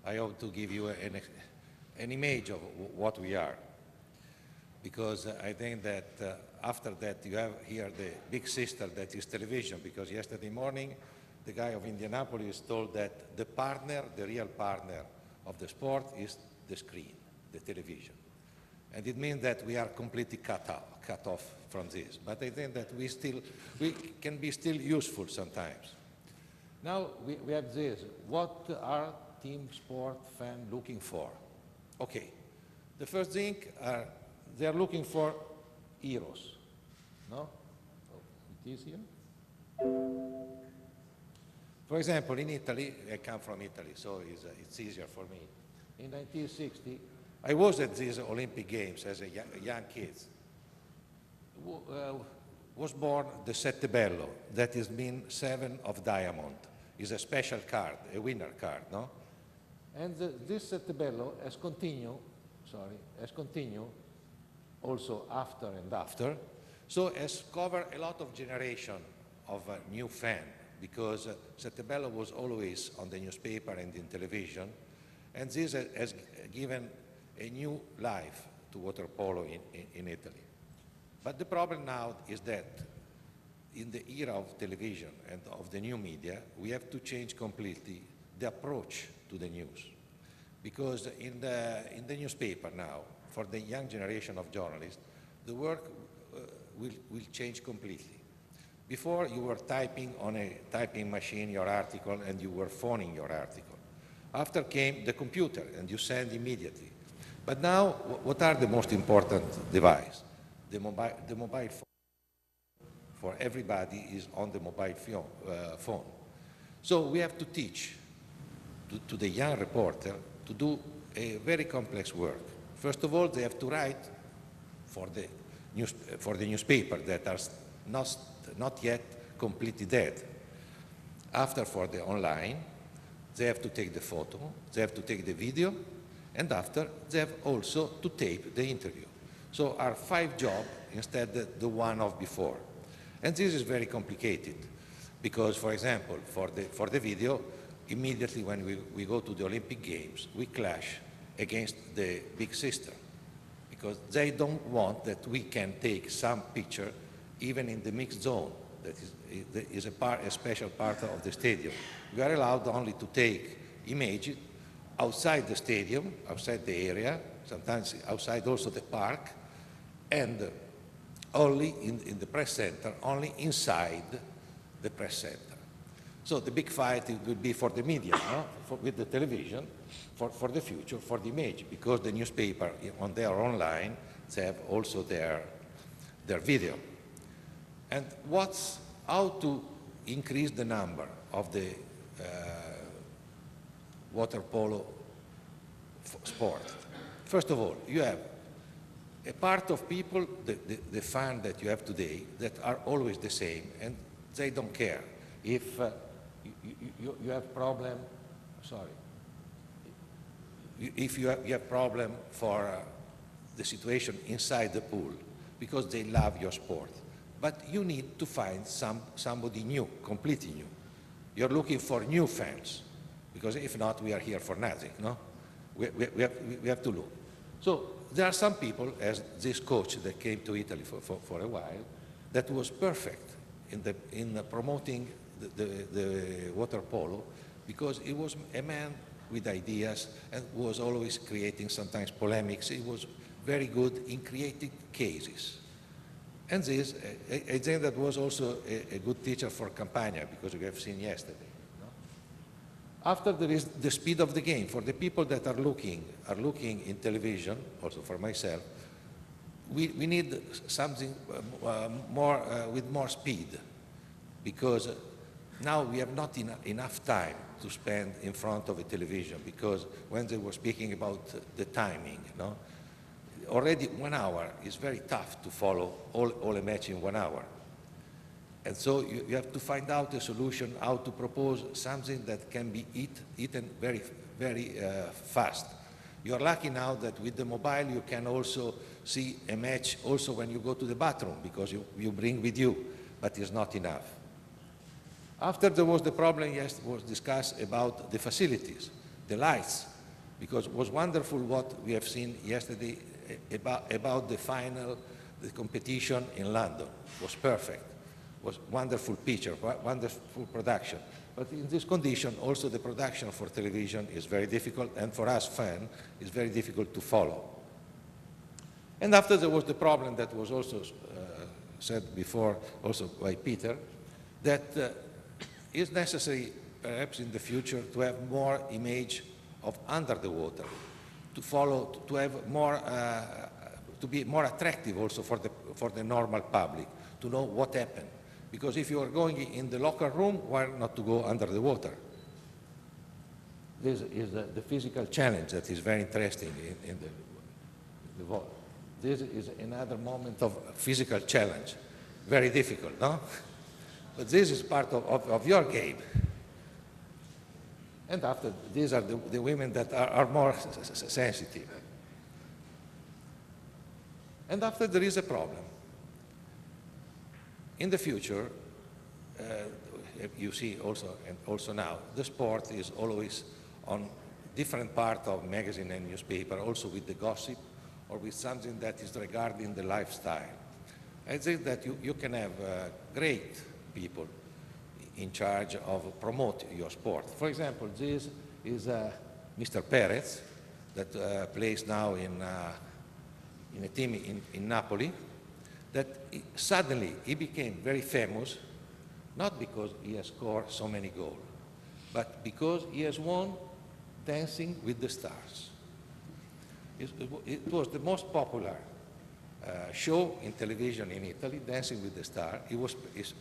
I hope to give you an image of what we are. Because I think that after that you have here the big sister that is television, because yesterday morning the guy of Indianapolis told that the partner, the real partner of the sport is the screen, the television. And it means that we are completely cut off from this. But I think that we can be still useful sometimes. Now we have this. What are team sport fans looking for? Okay. The first thing, they are looking for heroes. No? Oh, it is here? For example, in Italy, I come from Italy, so it's easier for me. In 1960, I was at these Olympic Games as a young kid. Was born the Sette Bello, that is mean 7 of diamond. Is a special card, a winner card, no? And this Sette Bello has continued also after and after, so has covered a lot of generation of new fan, because Sette Bello was always on the newspaper and in television, and this has given a new life to water polo in Italy. But the problem now is that in the era of television and of the new media, we have to change completely the approach to the news. Because in the newspaper now, for the young generation of journalists, the work will change completely. Before, you were typing on a typing machine your article and you were phoning your article. After came the computer and you send immediately. But now, what are the most important devices? The mobile phone. For everybody is on the mobile phone. So we have to teach to the young reporter to do a very complex work. First of all, they have to write for the newspaper that are not yet completely dead. After, for the online, they have to take the photo, they have to take the video, and after, they have also to tape the interview. So are 5 jobs instead of the one of before. And this is very complicated because, for example, for the video, immediately when we go to the Olympic Games, we clash against the big sister because they don't want that we can take some picture even in the mixed zone. That is a special part of the stadium. We are allowed only to take images outside the stadium, outside the area, sometimes outside also the park, and only in the press center, only inside the press center. So the big fight will be for the media, no? With the television, for the future, for the image, because the newspaper on their online, they have also their video. And how to increase the number of the water polo sport? First of all, you have a part of people, the fan that you have today, that are always the same, and they don't care. If you have problem, if you have problem for the situation inside the pool, because they love your sport. But you need to find somebody new, completely new. You're looking for new fans, because if not, we are here for nothing, no? We have to look. So there are some people, as this coach that came to Italy for a while, that was perfect in promoting the water polo, because he was a man with ideas and was always creating sometimes polemics. He was very good in creating cases. And this, I think that was also a good teacher for Campania, because we have seen yesterday. No? After there is the speed of the game. For the people that are looking in television, also for myself, we need something more with more speed, because now we have not enough time to spend in front of a television, because when they were speaking about the timing, no? Already 1 hour is very tough to follow all a match in 1 hour. And so you have to find out a solution, how to propose something that can be eaten very, very fast. You're lucky now that with the mobile you can also see a match also when you go to the bathroom, because you bring with you, but it's not enough. After there was the problem, yes, was discussed about the facilities, the lights, because it was wonderful what we have seen yesterday about the final, the competition in London. It was perfect. It was wonderful picture, wonderful production. But in this condition, also the production for television is very difficult, and for us fans, it's very difficult to follow. And after there was the problem that was also said before, also by Peter, that it's necessary, perhaps in the future, to have more image of under the water, to follow, to have more, to be more attractive also for the normal public, to know what happened. Because if you are going in the locker room, why not to go under the water? This is the physical challenge that is very interesting in the water. This is another moment of physical challenge, very difficult, no? But this is part of your game. And after, these are the women that are more sensitive. And after, there is a problem. In the future, you see also, and also now, the sport is always on different part of magazine and newspaper, also with the gossip, or with something that is regarding the lifestyle. I think that you can have great people in charge of promote your sport. For example, this is Mr. Perez, that plays now in a team in Napoli, that suddenly he became very famous not because he has scored so many goals, but because he has won Dancing with the Stars. It was the most popular show in television in Italy, Dancing with the Stars.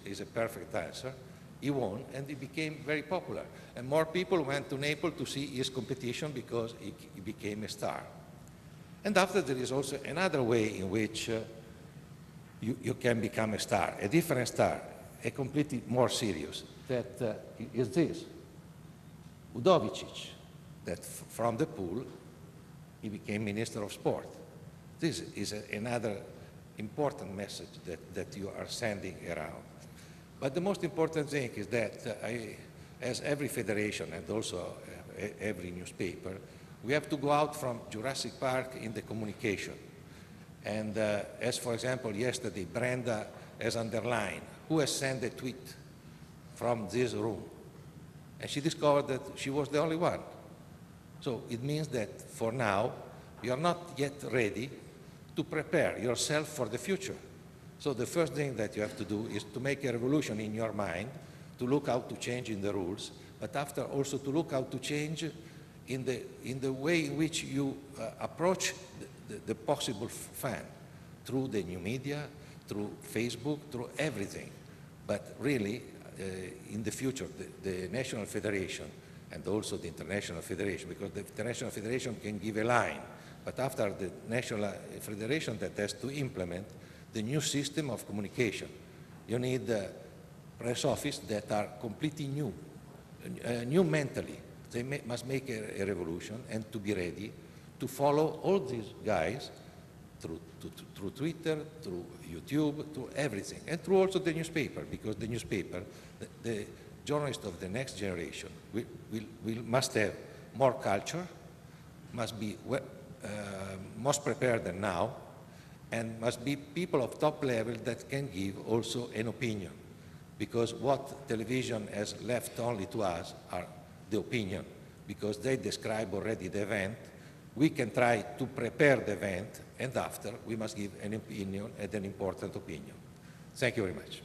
He's a perfect dancer. He won, and he became very popular. And more people went to Naples to see his competition because he became a star. And after, there is also another way in which you can become a star, a different star, a completely more serious, that is this. Udovicic, that from the pool, he became Minister of Sport. This is another important message that you are sending around. But the most important thing is that as every federation and also every newspaper, we have to go out from Jurassic Park in the communication. And as for example, yesterday, Brenda has underlined, who has sent a tweet from this room? And she discovered that she was the only one. So it means that for now, you are not yet ready to prepare yourself for the future. So the first thing that you have to do is to make a revolution in your mind, to look how to change in the rules, but after also to look how to change in the way in which you approach the possible fan, through the new media, through Facebook, through everything. But really, in the future, the National Federation and also the International Federation, because the International Federation can give a line, but after the National Federation that has to implement the new system of communication. You need press office that are completely new mentally. They must make a revolution and to be ready to follow all these guys through Twitter, through YouTube, through everything, and through also the newspaper, because the newspaper, the journalists of the next generation must have more culture, must be most prepared than now, and must be people of top level that can give also an opinion. Because what television has left only to us are the opinion, because they describe already the event. We can try to prepare the event, and after we must give an opinion and an important opinion. Thank you very much.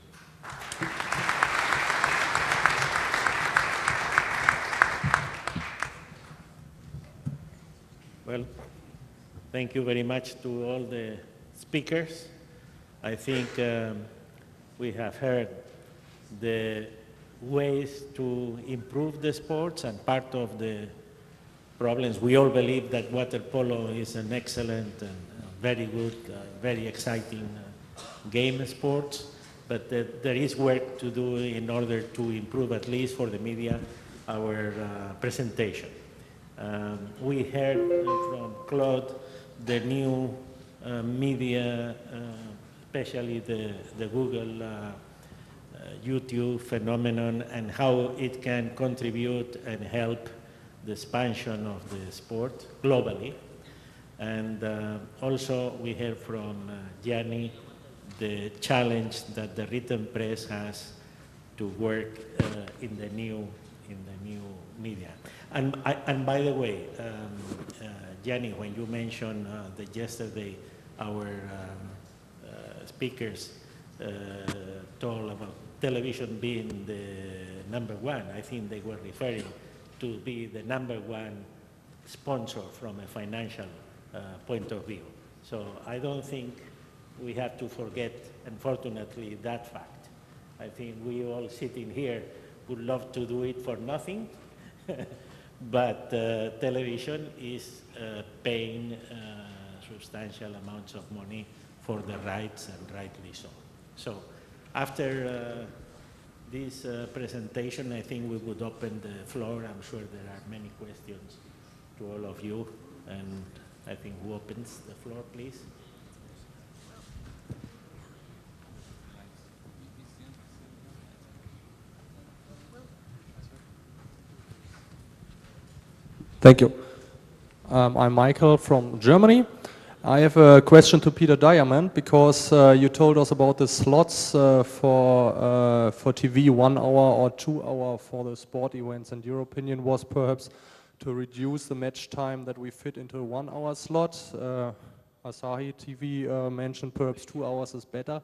Well, thank you very much to all the speakers. I think we have heard the ways to improve the sports, and part of the problems. We all believe that water polo is an excellent and very good, very exciting game sport, but there is work to do in order to improve, at least for the media, our presentation. We heard from Claude the new media, especially the Google YouTube phenomenon, and how it can contribute and help the expansion of the sport globally. And also we heard from Gianni the challenge that the written press has to work in the new media. And by the way, Gianni, when you mentioned that yesterday our speakers told about television being the #1, I think they were referring to be the #1 sponsor from a financial point of view. So I don't think we have to forget, unfortunately, that fact. I think we all sitting here would love to do it for nothing, but television is paying substantial amounts of money for the rights, and rightly so. So after this presentation, I think we would open the floor. I'm sure there are many questions to all of you, and I think who opens the floor, please? Thank you. I'm Michael from Germany. I have a question to Peter Diamond, because you told us about the slots for TV, 1 hour or 2 hour for the sport events, and your opinion was perhaps to reduce the match time that we fit into a 1 hour slot. Asahi TV mentioned perhaps 2 hours is better.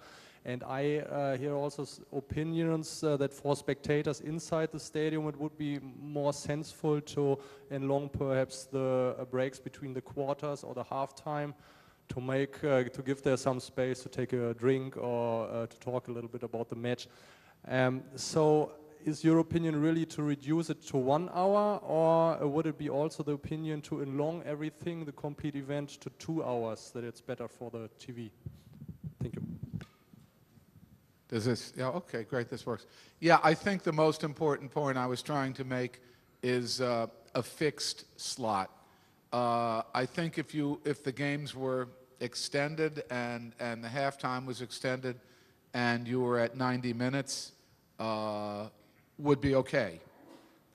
And I hear also opinions that for spectators inside the stadium it would be more sensible to enlong perhaps the breaks between the quarters or the halftime to make to give there some space to take a drink or to talk a little bit about the match. So is your opinion really to reduce it to 1 hour, or would it be also the opinion to enlong everything, the complete event, to 2 hours, that it's better for the TV? Thank you. Does this, yeah, okay, great, this works. Yeah, I think the most important point I was trying to make is a fixed slot. I think if the games were extended and the halftime was extended and you were at 90 minutes, would be okay.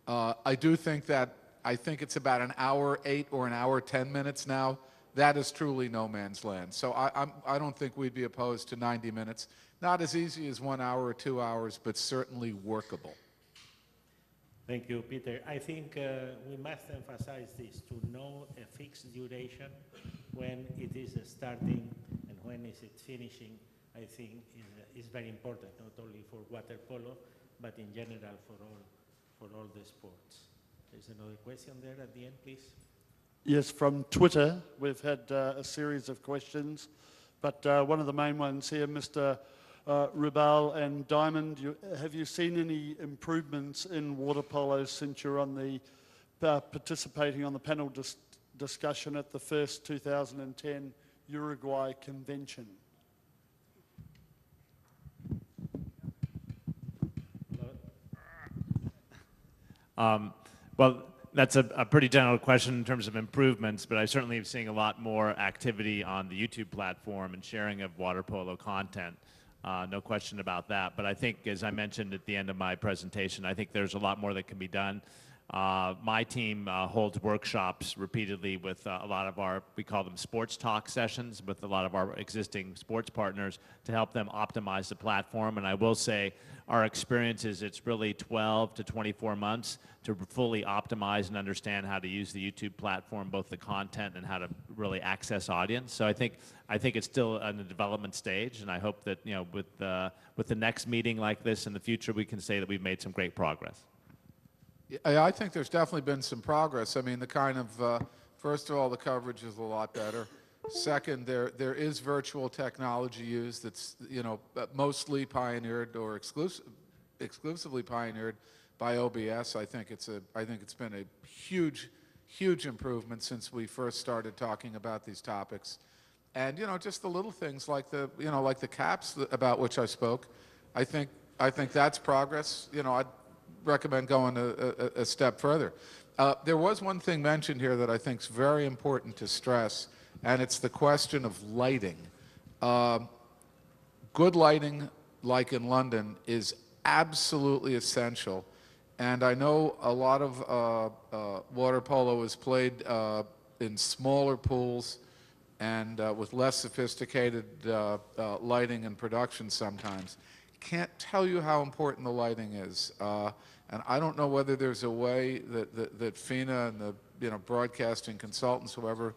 I do think that, I think it's about an hour 8 or an hour 10 minutes now. That is truly no man's land. So I don't think we'd be opposed to 90 minutes. Not as easy as 1 hour or 2 hours, but certainly workable. Thank you, Peter. I think we must emphasize this, to know a fixed duration when it is starting and when is it finishing, I think is very important, not only for water polo, but in general for all the sports. There's another question there at the end, please. Yes, from Twitter, we've had a series of questions, but one of the main ones here, Mr. Ruibal and Diamond, have you seen any improvements in water polo since you're on the participating on the panel discussion at the first 2010 Uruguay convention? Well, that's a pretty general question in terms of improvements, but I certainly am seeing a lot more activity on the YouTube platform and sharing of water polo content. No question about that. But I think, as I mentioned at the end of my presentation, I think there's a lot more that can be done. My team holds workshops repeatedly with a lot of our, we call them sports talk sessions, with a lot of our existing sports partners to help them optimize the platform. And I will say our experience is it's really 12 to 24 months to fully optimize and understand how to use the YouTube platform, both the content and how to really access audience. So I think it's still in the development stage, and I hope that, you know, with the next meeting like this in the future, we can say that we've made some great progress. Yeah, I think there's definitely been some progress. I mean, the kind of, first of all, the coverage is a lot better. Second, there is virtual technology used that's, you know, mostly pioneered or exclusively pioneered by OBS. I think it's been a huge improvement since we first started talking about these topics. And, you know, just the little things like the, you know, like the caps about which I spoke. I think that's progress. You know, I'd recommend going a step further. There was one thing mentioned here that I think is very important to stress, and it's the question of lighting. Good lighting, like in London, is absolutely essential. And I know a lot of water polo is played in smaller pools and with less sophisticated lighting and production sometimes. Can't tell you how important the lighting is. And I don't know whether there's a way that FINA and the, you know, broadcasting consultants, whoever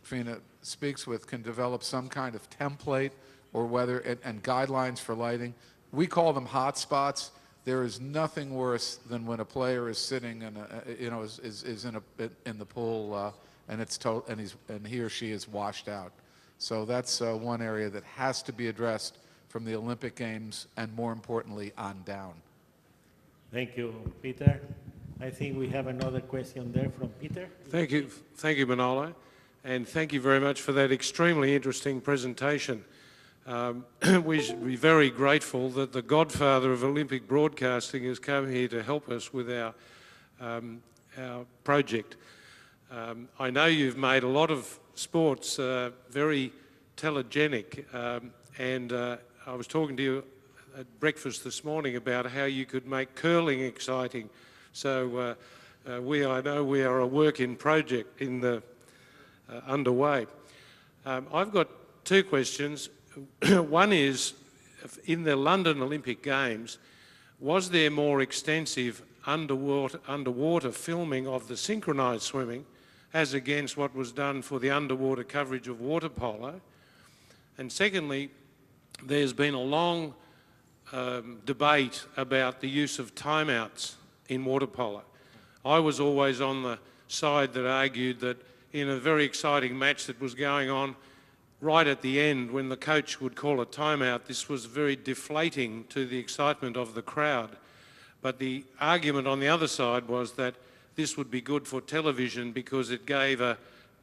FINA speaks with, can develop some kind of template or whether, and guidelines for lighting. We call them hot spots. There is nothing worse than when a player is sitting in a, you know, is in the pool and he or she is washed out. So that's one area that has to be addressed from the Olympic Games and, more importantly, on down. Thank you, Peter. I think we have another question there from Peter. Thank you, Manolo, and thank you very much for that extremely interesting presentation. We should be very grateful that the godfather of Olympic broadcasting has come here to help us with our project. I know you've made a lot of sports very telegenic, and I was talking to you at breakfast this morning about how you could make curling exciting. So I know we are a work in project in the underway. I've got two questions. One is, in the London Olympic Games, was there more extensive underwater filming of the synchronised swimming as against what was done for the underwater coverage of water polo? And secondly, there's been a long debate about the use of timeouts in water polo. I was always on the side that argued that in a very exciting match that was going on, right at the end when the coach would call a timeout, this was very deflating to the excitement of the crowd. But the argument on the other side was that this would be good for television because it gave an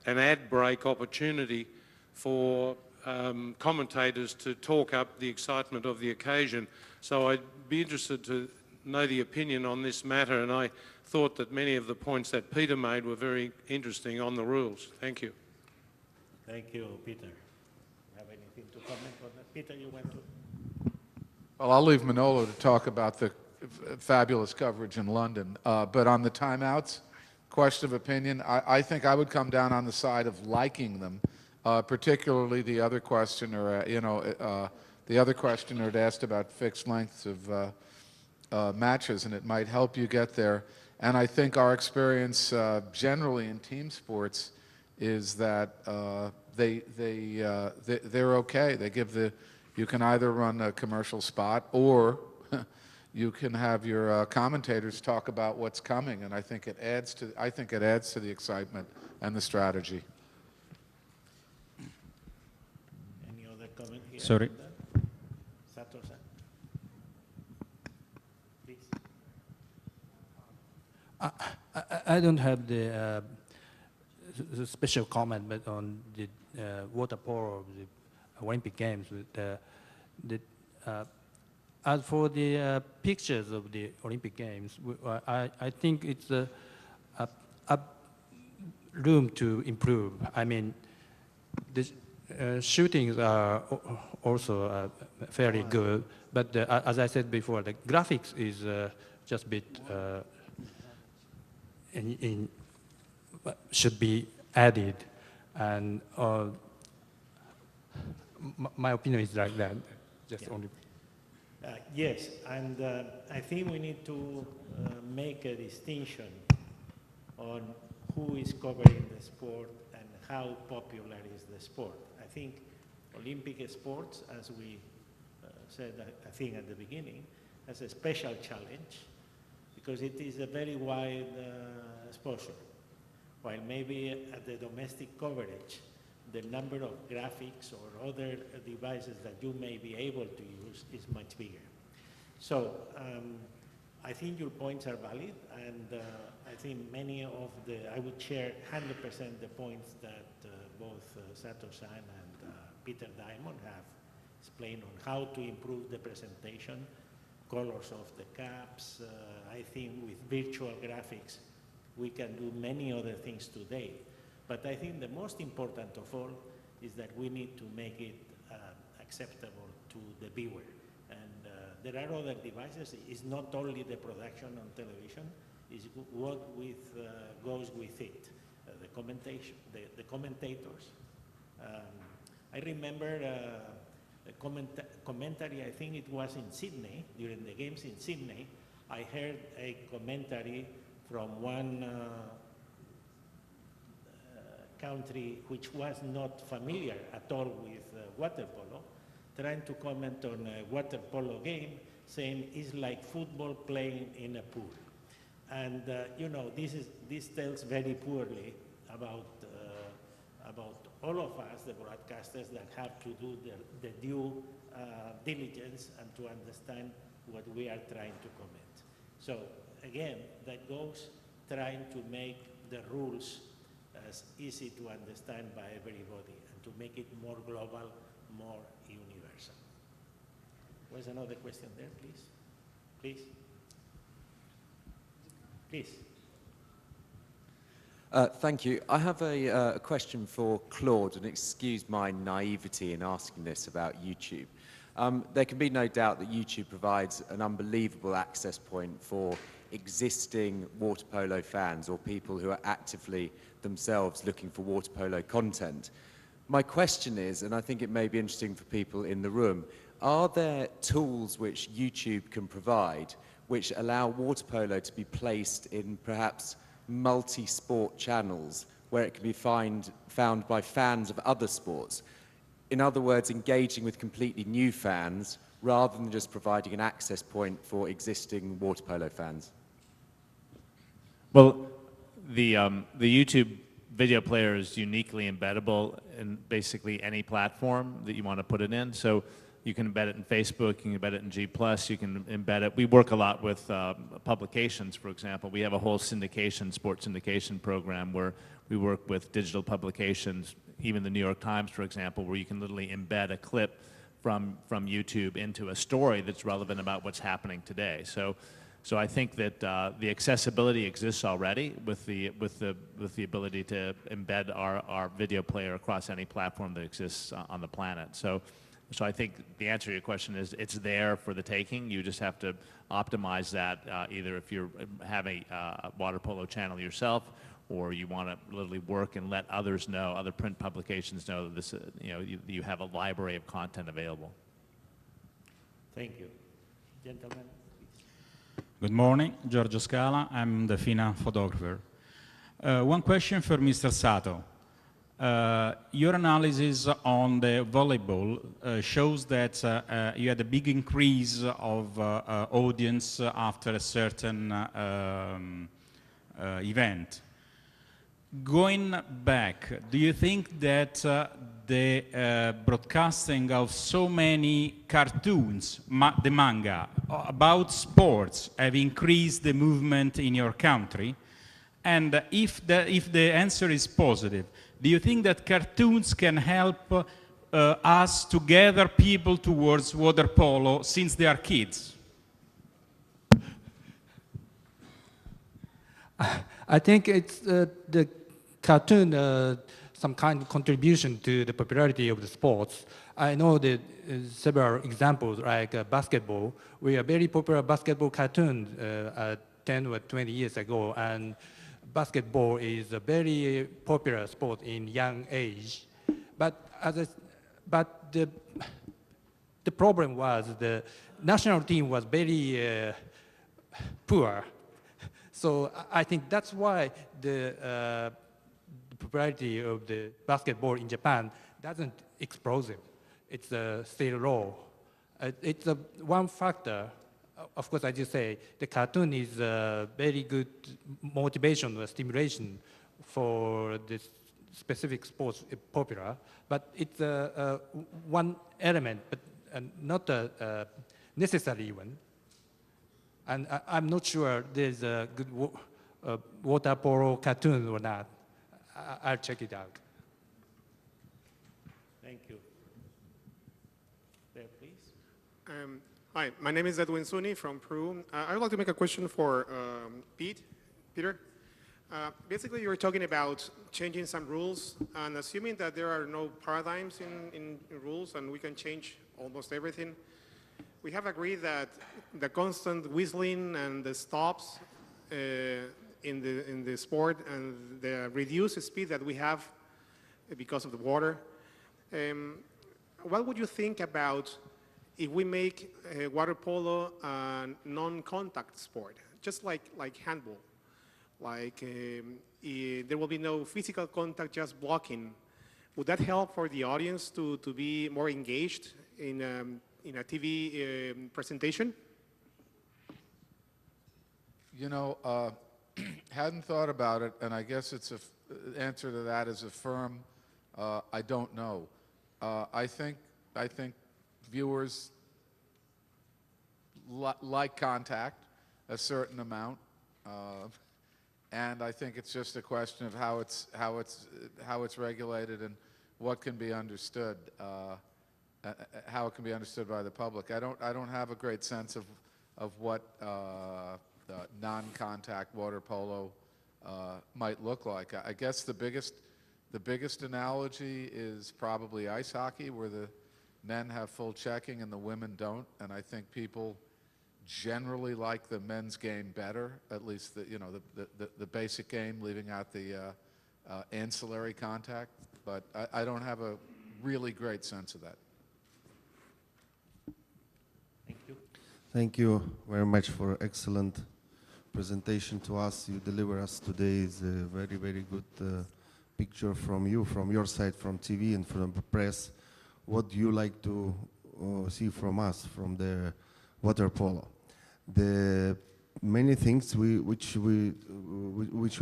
ad break opportunity for commentators to talk up the excitement of the occasion. So I'd be interested to know the opinion on this matter, and I thought that many of the points that Peter made were very interesting on the rules. Thank you. Thank you, Peter. Have anything to comment on that? Peter, you want to? Well, I'll leave Manolo to talk about the fabulous coverage in London. But on the timeouts, question of opinion, I think I would come down on the side of liking them, particularly the other questioner, the other questioner had asked about fixed lengths of matches, and it might help you get there. And I think our experience generally in team sports is that they're okay. They give you can either run a commercial spot or you can have your commentators talk about what's coming, and I think it adds to the excitement and the strategy. Any other comment here? Sorry. Sato, please. I don't have the special comment, but on the water polo, the Olympic Games. As for the pictures of the Olympic Games, I think it's a room to improve. I mean, the shootings are also fairly good, but as I said before, the graphics is just a bit should be added, and my opinion is like that. Just Yeah. only. Yes, and I think we need to make a distinction on who is covering the sport and how popular is the sport. I think Olympic sports, as we said, I think at the beginning, has a special challenge because it is a very wide exposure. While maybe at the domestic coverage, the number of graphics or other devices that you may be able to use is much bigger. So I think your points are valid, and I think many of I would share 100% the points that both Sato-san and Peter Diamond have explained on how to improve the presentation, colors of the caps. I think with virtual graphics, we can do many other things today. But I think the most important of all is that we need to make it acceptable to the viewer. And there are other devices. It's not only the production on television, it's what goes with it, the commentators. I remember a commentary, I think it was in Sydney, during the games in Sydney. I heard a commentary from one country which was not familiar at all with water polo, trying to comment on a water polo game, saying it's like football playing in a pool. And you know, this tells very poorly about all of us, the broadcasters, that have to do the due diligence and to understand what we are trying to comment. So again, that goes trying to make the rules as easy to understand by everybody and to make it more global, more universal. Was another question there, please? Please. Please. Thank you. I have a question for Claude, and excuse my naivety in asking this about YouTube. There can be no doubt that YouTube provides an unbelievable access point for existing water polo fans or people who are actively themselves looking for water polo content. My question is, and I think it may be interesting for people in the room, are there tools which YouTube can provide which allow water polo to be placed in perhaps multi-sport channels where it can be found by fans of other sports? In other words, engaging with completely new fans rather than just providing an access point for existing water polo fans? Well, the YouTube video player is uniquely embeddable in basically any platform that you want to put it in. So you can embed it in Facebook, you can embed it in G+, you can embed it. We work a lot with publications, for example. We have a whole syndication, sports syndication program where we work with digital publications, even the New York Times, for example, where you can literally embed a clip from YouTube into a story that's relevant about what's happening today. So I think that the accessibility exists already with the ability to embed our video player across any platform that exists on the planet. So I think the answer to your question is it's there for the taking. You just have to optimize that either if you have a water polo channel yourself, or you want to literally work and let others know, other print publications know that this, you have a library of content available. Thank you. Gentlemen. Good morning, Giorgio Scala. I'm the FINA photographer. One question for Mr. Sato. Your analysis on the volleyball shows that you had a big increase of audience after a certain event. Going back, do you think that the broadcasting of so many cartoons, the manga, about sports have increased the movement in your country? And if the answer is positive, do you think that cartoons can help us to gather people towards water polo since they are kids? I think it's the cartoon, some kind of contribution to the popularity of the sports. I know that several examples, like basketball. We are very popular basketball cartoon 10 or 20 years ago, and basketball is a very popular sport in young age. But the problem was the national team was very poor. So I think that's why the popularity of the basketball in Japan doesn't explosive. It's still low. It's one factor. Of course, as you say, the cartoon is a very good motivation or stimulation for this specific sports popular, but it's one element, but not a necessary one. And I'm not sure there's a good water polo cartoon or not. I'll check it out. Thank you. There, please. Hi, my name is Edwin Suni from Peru. I would like to make a question for Peter. Basically, you were talking about changing some rules and assuming that there are no paradigms in rules and we can change almost everything. We have agreed that the constant whistling and the stops in the sport and the reduced speed that we have because of the water. What would you think about if we make water polo a non-contact sport, just like handball? Like there will be no physical contact, just blocking. Would that help for the audience to be more engaged in a TV presentation? You know, hadn't thought about it, and I guess it's the answer to that is a firm I don't know. I think viewers like contact a certain amount, and I think it's just a question of how it's regulated and what can be understood, how it can be understood by the public. I don't have a great sense of what non-contact water polo might look like. I guess the biggest analogy is probably ice hockey, where the men have full checking and the women don't, and I think people generally like the men's game better, at least the basic game, leaving out the ancillary contact, but I don't have a really great sense of that. Thank you. Thank you very much for excellent presentation to us. You deliver us today is a very, very good picture from you, from your side, from TV and from the press, what you like to see from us, from the water polo. The many things which we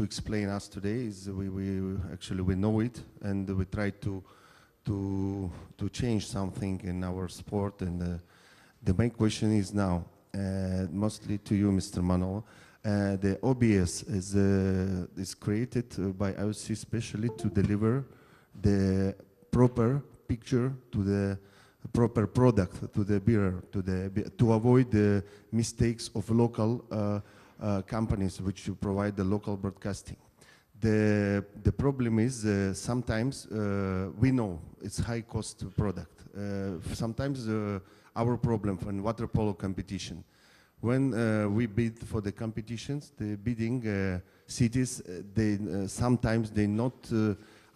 explain us today is we actually we know it, and we try to change something in our sport. And the main question is now, mostly to you, Mr. Manolo. The OBS is created by IOC especially to deliver the proper picture to the proper product to the bearer, to avoid the mistakes of local companies which provide the local broadcasting. The problem is sometimes we know it's high cost product. Sometimes our problem in water polo competition, when we bid for the competitions, the bidding cities, they sometimes they not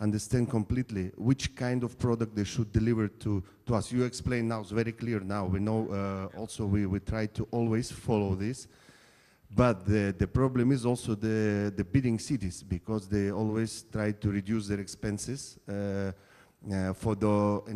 understand completely which kind of product they should deliver to us. You explain now, it's very clear now. We know also we try to always follow this. But the problem is also the bidding cities, because they always try to reduce their expenses in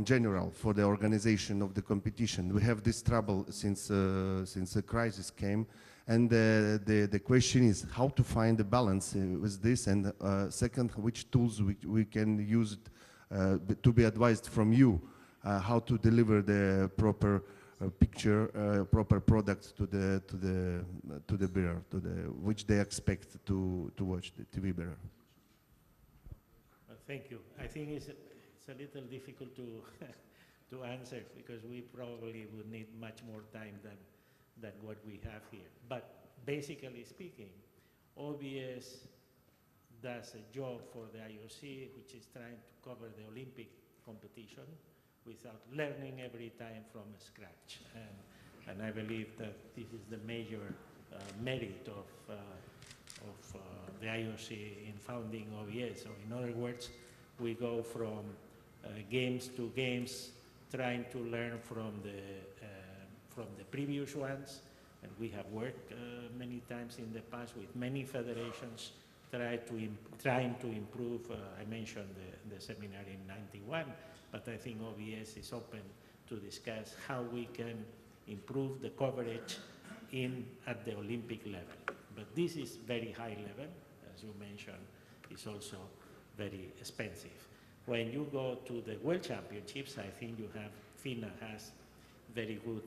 general, for the organization of the competition. We have this trouble since the crisis came. And the question is how to find the balance with this, and second, which tools we can use to be advised from you, how to deliver the proper picture, proper products to the bearer, which they expect to watch the TV bearer. Well, thank you. I think it's a little difficult to answer, because we probably would need much more time than what we have here. But basically speaking, OBS does a job for the IOC, which is trying to cover the Olympic competition without learning every time from scratch. And I believe that this is the major merit of the IOC in founding OBS. So in other words, we go from games to games, trying to learn from the previous ones, and we have worked many times in the past with many federations, trying to improve. I mentioned the seminar in '91, but I think OBS is open to discuss how we can improve the coverage at the Olympic level. But this is very high level, as you mentioned. It's also very expensive. When you go to the World Championships, I think FINA has very good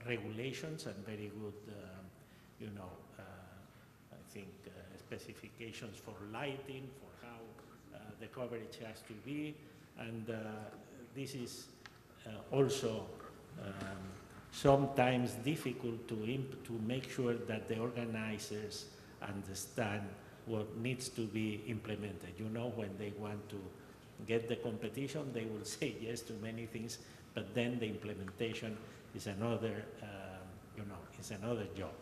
regulations and very good, I think specifications for lighting, for how the coverage has to be, and this is also sometimes difficult to make sure that the organizers understand what needs to be implemented. You know, when they want to get the competition, they will say yes to many things, but then the implementation is another, is another job.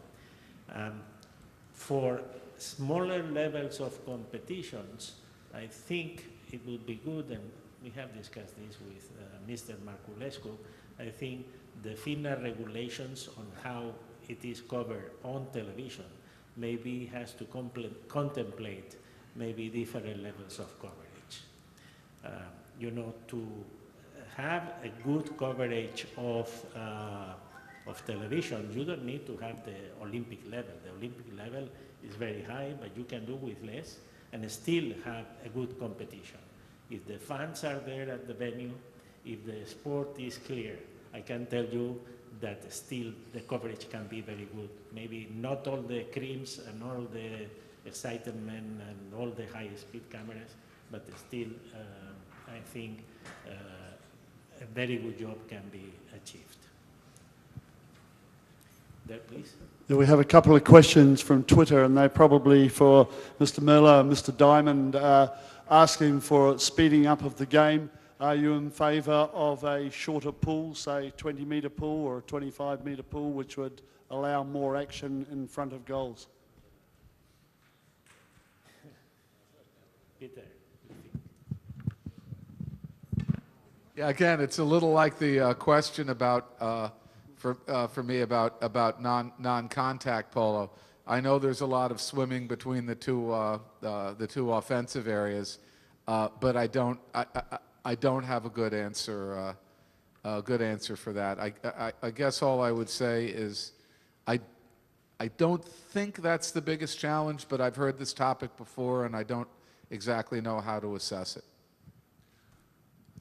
For smaller levels of competitions, I think it would be good, and we have discussed this with Mr. Marculescu, I think the FINA regulations on how it is covered on television maybe has to contemplate maybe different levels of coverage. To have a good coverage of television, you don't need to have the Olympic level. The Olympic level is very high, but you can do with less and still have a good competition. If the fans are there at the venue, if the sport is clear, I can tell you that still the coverage can be very good. Maybe not all the creams and all the excitement and all the high-speed cameras, but still, I think a very good job can be achieved. There, please. Yeah, we have a couple of questions from Twitter, and they're probably for Mr. Merlo and Mr. Diamond, asking for speeding up of the game. Are you in favour of a shorter pool, say 20-metre pool or a 25-metre pool, which would allow more action in front of goals? Peter. Yeah, again, it's a little like the question about, for me, about non-contact polo. I know there's a lot of swimming between the two offensive areas, but I don't have a good answer for that. I guess all I would say is I don't think that's the biggest challenge, but I've heard this topic before, and I don't exactly know how to assess it.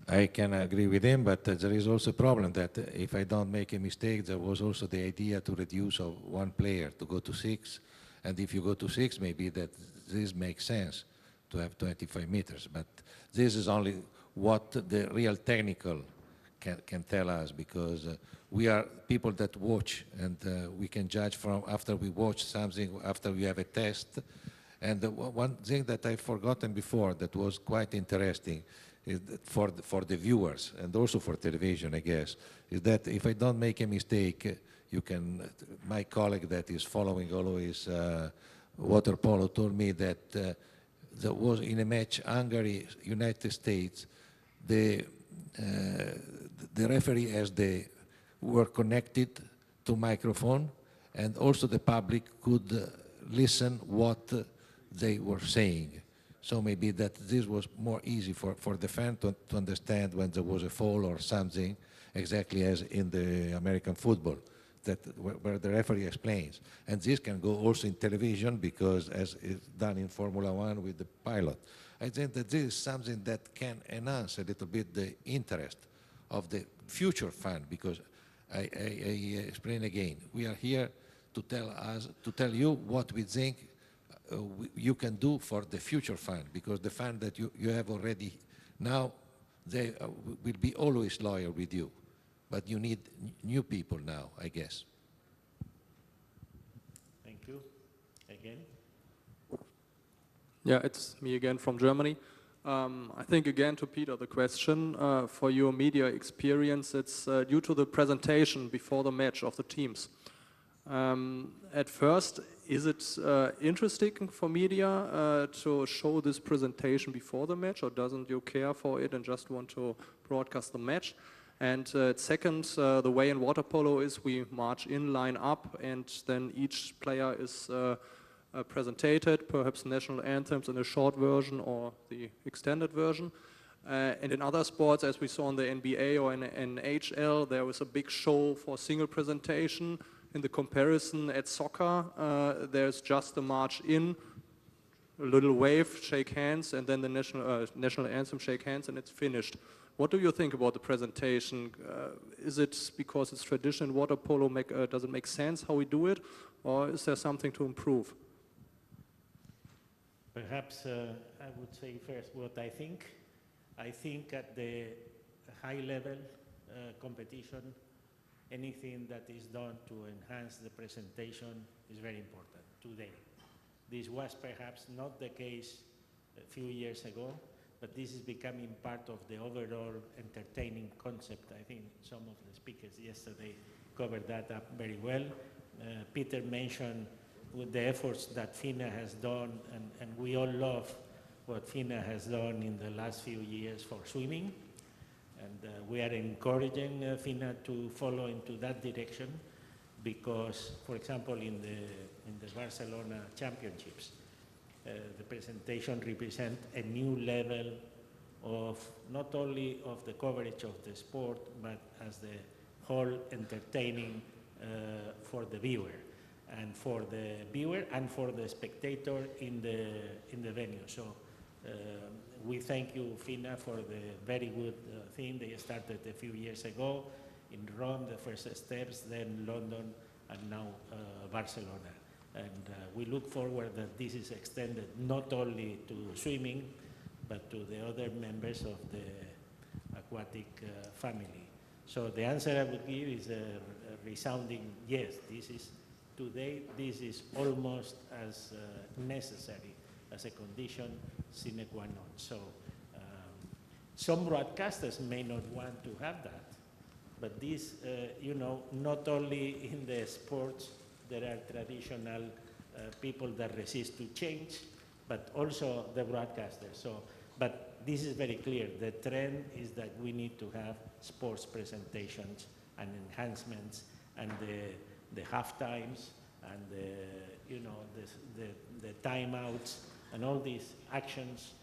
I can agree with him, but there is also a problem that if I don't make a mistake, there was also the idea to reduce of one player to go to 6. And if you go to 6, maybe that this makes sense to have 25 meters. But this is only what the real technical can tell us, because we are people that watch, and we can judge from after we watch something, after we have a test. And one thing that I've forgotten before that was quite interesting is that for the viewers and also for television, I guess, is that if I don't make a mistake, you can, my colleague that is following always water polo told me that there was in a match Hungary, United States, the referee as they were connected to microphone, and also the public could listen what they were saying. So maybe that this was more easy for the fan to understand when there was a foul or something, exactly as in the American football, that where the referee explains. And this can go also in television, because as is done in Formula One with the pilot. I think that this is something that can enhance a little bit the interest of the future fan, because I explain again, we are here to tell you what we think you can do for the future fan, because the fan that you have already now, they will be always loyal with you, but you need new people now, I guess. Thank you. Again? Yeah, it's me again from Germany. I think again to Peter the question, for your media experience, it's due to the presentation before the match of the teams. At first, is it interesting for media to show this presentation before the match, or doesn't you care for it and just want to broadcast the match? And second, the way in water polo is we march in, line up, and then each player is presented, perhaps national anthems in a short version or the extended version. And in other sports, as we saw in the NBA or in NHL, there was a big show for single presentation. In the comparison at soccer, there's just a march in, a little wave, shake hands, and then the national anthem, shake hands, and it's finished. What do you think about the presentation? Is it because it's tradition in water polo, does it make sense how we do it, or is there something to improve? Perhaps I would say first what I think. I think at the high level competition, anything that is done to enhance the presentation is very important today. This was perhaps not the case a few years ago, but this is becoming part of the overall entertaining concept. I think some of the speakers yesterday covered that up very well. Peter mentioned with the efforts that FINA has done, and we all love what FINA has done in the last few years for swimming. And we are encouraging FINA to follow into that direction, because, for example, in the Barcelona Championships, the presentation represents a new level of not only of the coverage of the sport, but as the whole entertaining for the viewer, and for the spectator in the venue. So. We thank you, FINA, for the very good thing they started a few years ago in Rome, the first steps, then London, and now Barcelona. And we look forward that this is extended not only to swimming, but to the other members of the aquatic family. So the answer I would give is a resounding yes. Today, this is almost as necessary as a condition sine qua non. So some broadcasters may not want to have that, but this, not only in the sports, there are traditional people that resist to change, but also the broadcasters. So, but this is very clear. The trend is that we need to have sports presentations and enhancements, and the half times, and the timeouts, and all these actions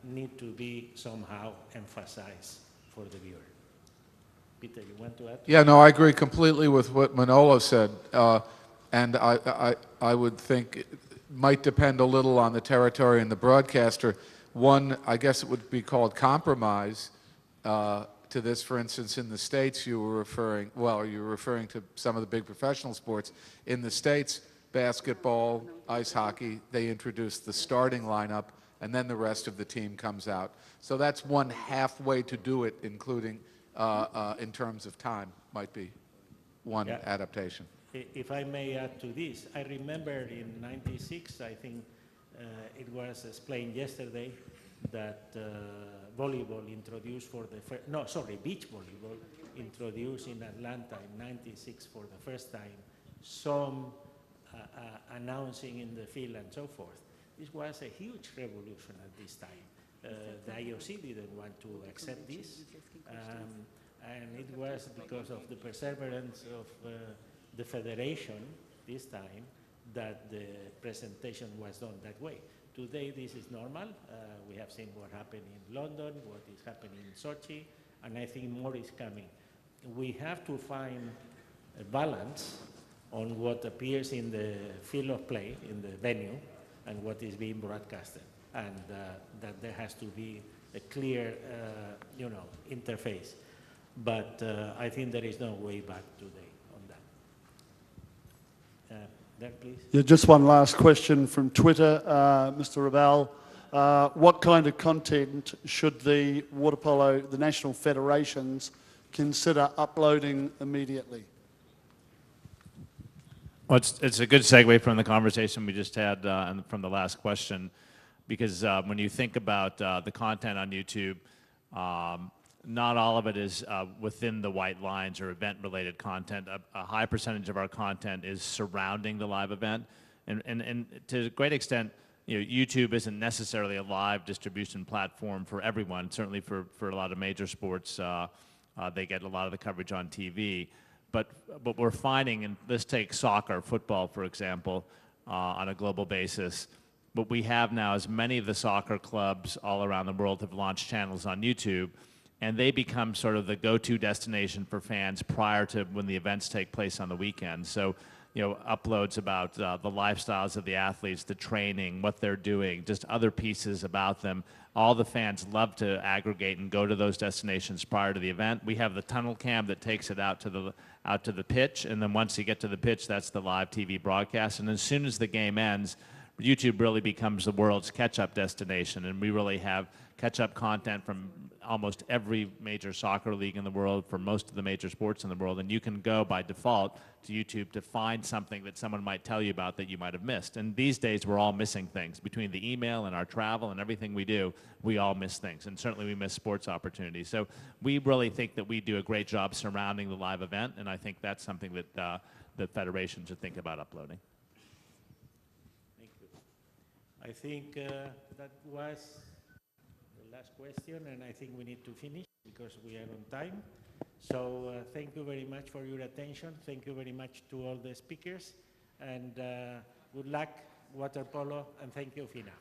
need to be somehow emphasized for the viewer. Peter, you want to add? Yeah, no, I agree completely with what Manolo said. And I would think it might depend a little on the territory and the broadcaster. One, I guess it would be called compromise to this. For instance, in the States, you were referring to some of the big professional sports. In the States, basketball, ice hockey, they introduced the starting lineup, and then the rest of the team comes out. So that's one halfway to do it, including in terms of time, might be one adaptation. If I may add to this, I remember in '96, I think it was explained yesterday that volleyball introduced for the first, no, sorry, beach volleyball introduced in Atlanta in '96 for the first time, some announcing in the field and so forth. This was a huge revolution at this time. The IOC didn't want to accept this, and it was because of the perseverance of the federation this time that the presentation was done that way. Today this is normal. We have seen what happened in London, what is happening in Sochi, and I think more is coming. We have to find a balance on what appears in the field of play, in the venue, and what is being broadcasted, and that there has to be a clear, interface. But I think there is no way back today on that. There, please. Yeah, just one last question from Twitter, Mr. Ruibal. What kind of content should the water polo, the national federations, consider uploading immediately? Well, it's a good segue from the conversation we just had and from the last question, because when you think about the content on YouTube, not all of it is within the white lines or event-related content. A high percentage of our content is surrounding the live event, and to a great extent, YouTube isn't necessarily a live distribution platform for everyone. Certainly for a lot of major sports, they get a lot of the coverage on TV. But what we're finding, and let's take soccer, football, for example, on a global basis, what we have now is many of the soccer clubs all around the world have launched channels on YouTube, and they become sort of the go-to destination for fans prior to when the events take place on the weekend. So, uploads about the lifestyles of the athletes, the training, what they're doing, just other pieces about them. All the fans love to aggregate and go to those destinations prior to the event. We have the tunnel cam that takes it out to the pitch, and then once you get to the pitch, that's the live TV broadcast. And as soon as the game ends, YouTube really becomes the world's catch-up destination, and we really have catch-up content from almost every major soccer league in the world, for most of the major sports in the world, and you can go by default to YouTube to find something that someone might tell you about that you might have missed. And these days, we're all missing things. Between the email and our travel and everything we do, we all miss things, and certainly we miss sports opportunities. So we really think that we do a great job surrounding the live event, and I think that's something that the federation should think about uploading. Thank you. I think that was the last question, and I think we need to finish because we are on time. So thank you very much for your attention. Thank you very much to all the speakers, and good luck, Water Polo, and thank you, FINA.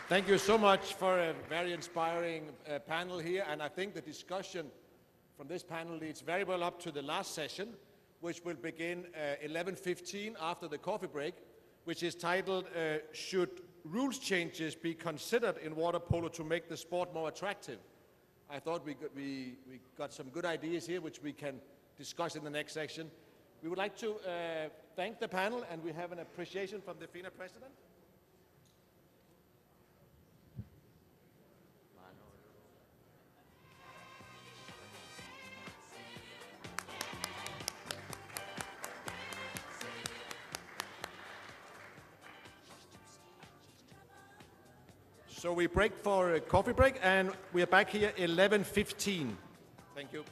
Thank you so much for a very inspiring panel here, and I think the discussion from this panel leads very well up to the last session, which will begin 11:15 after the coffee break, which is titled, Should Rules Changes Be Considered in Water Polo to Make the Sport More Attractive? I thought we got some good ideas here, which we can discuss in the next section. We would like to thank the panel, and we have an appreciation from the FINA president. So we break for a coffee break, and we are back here 11:15. Thank you.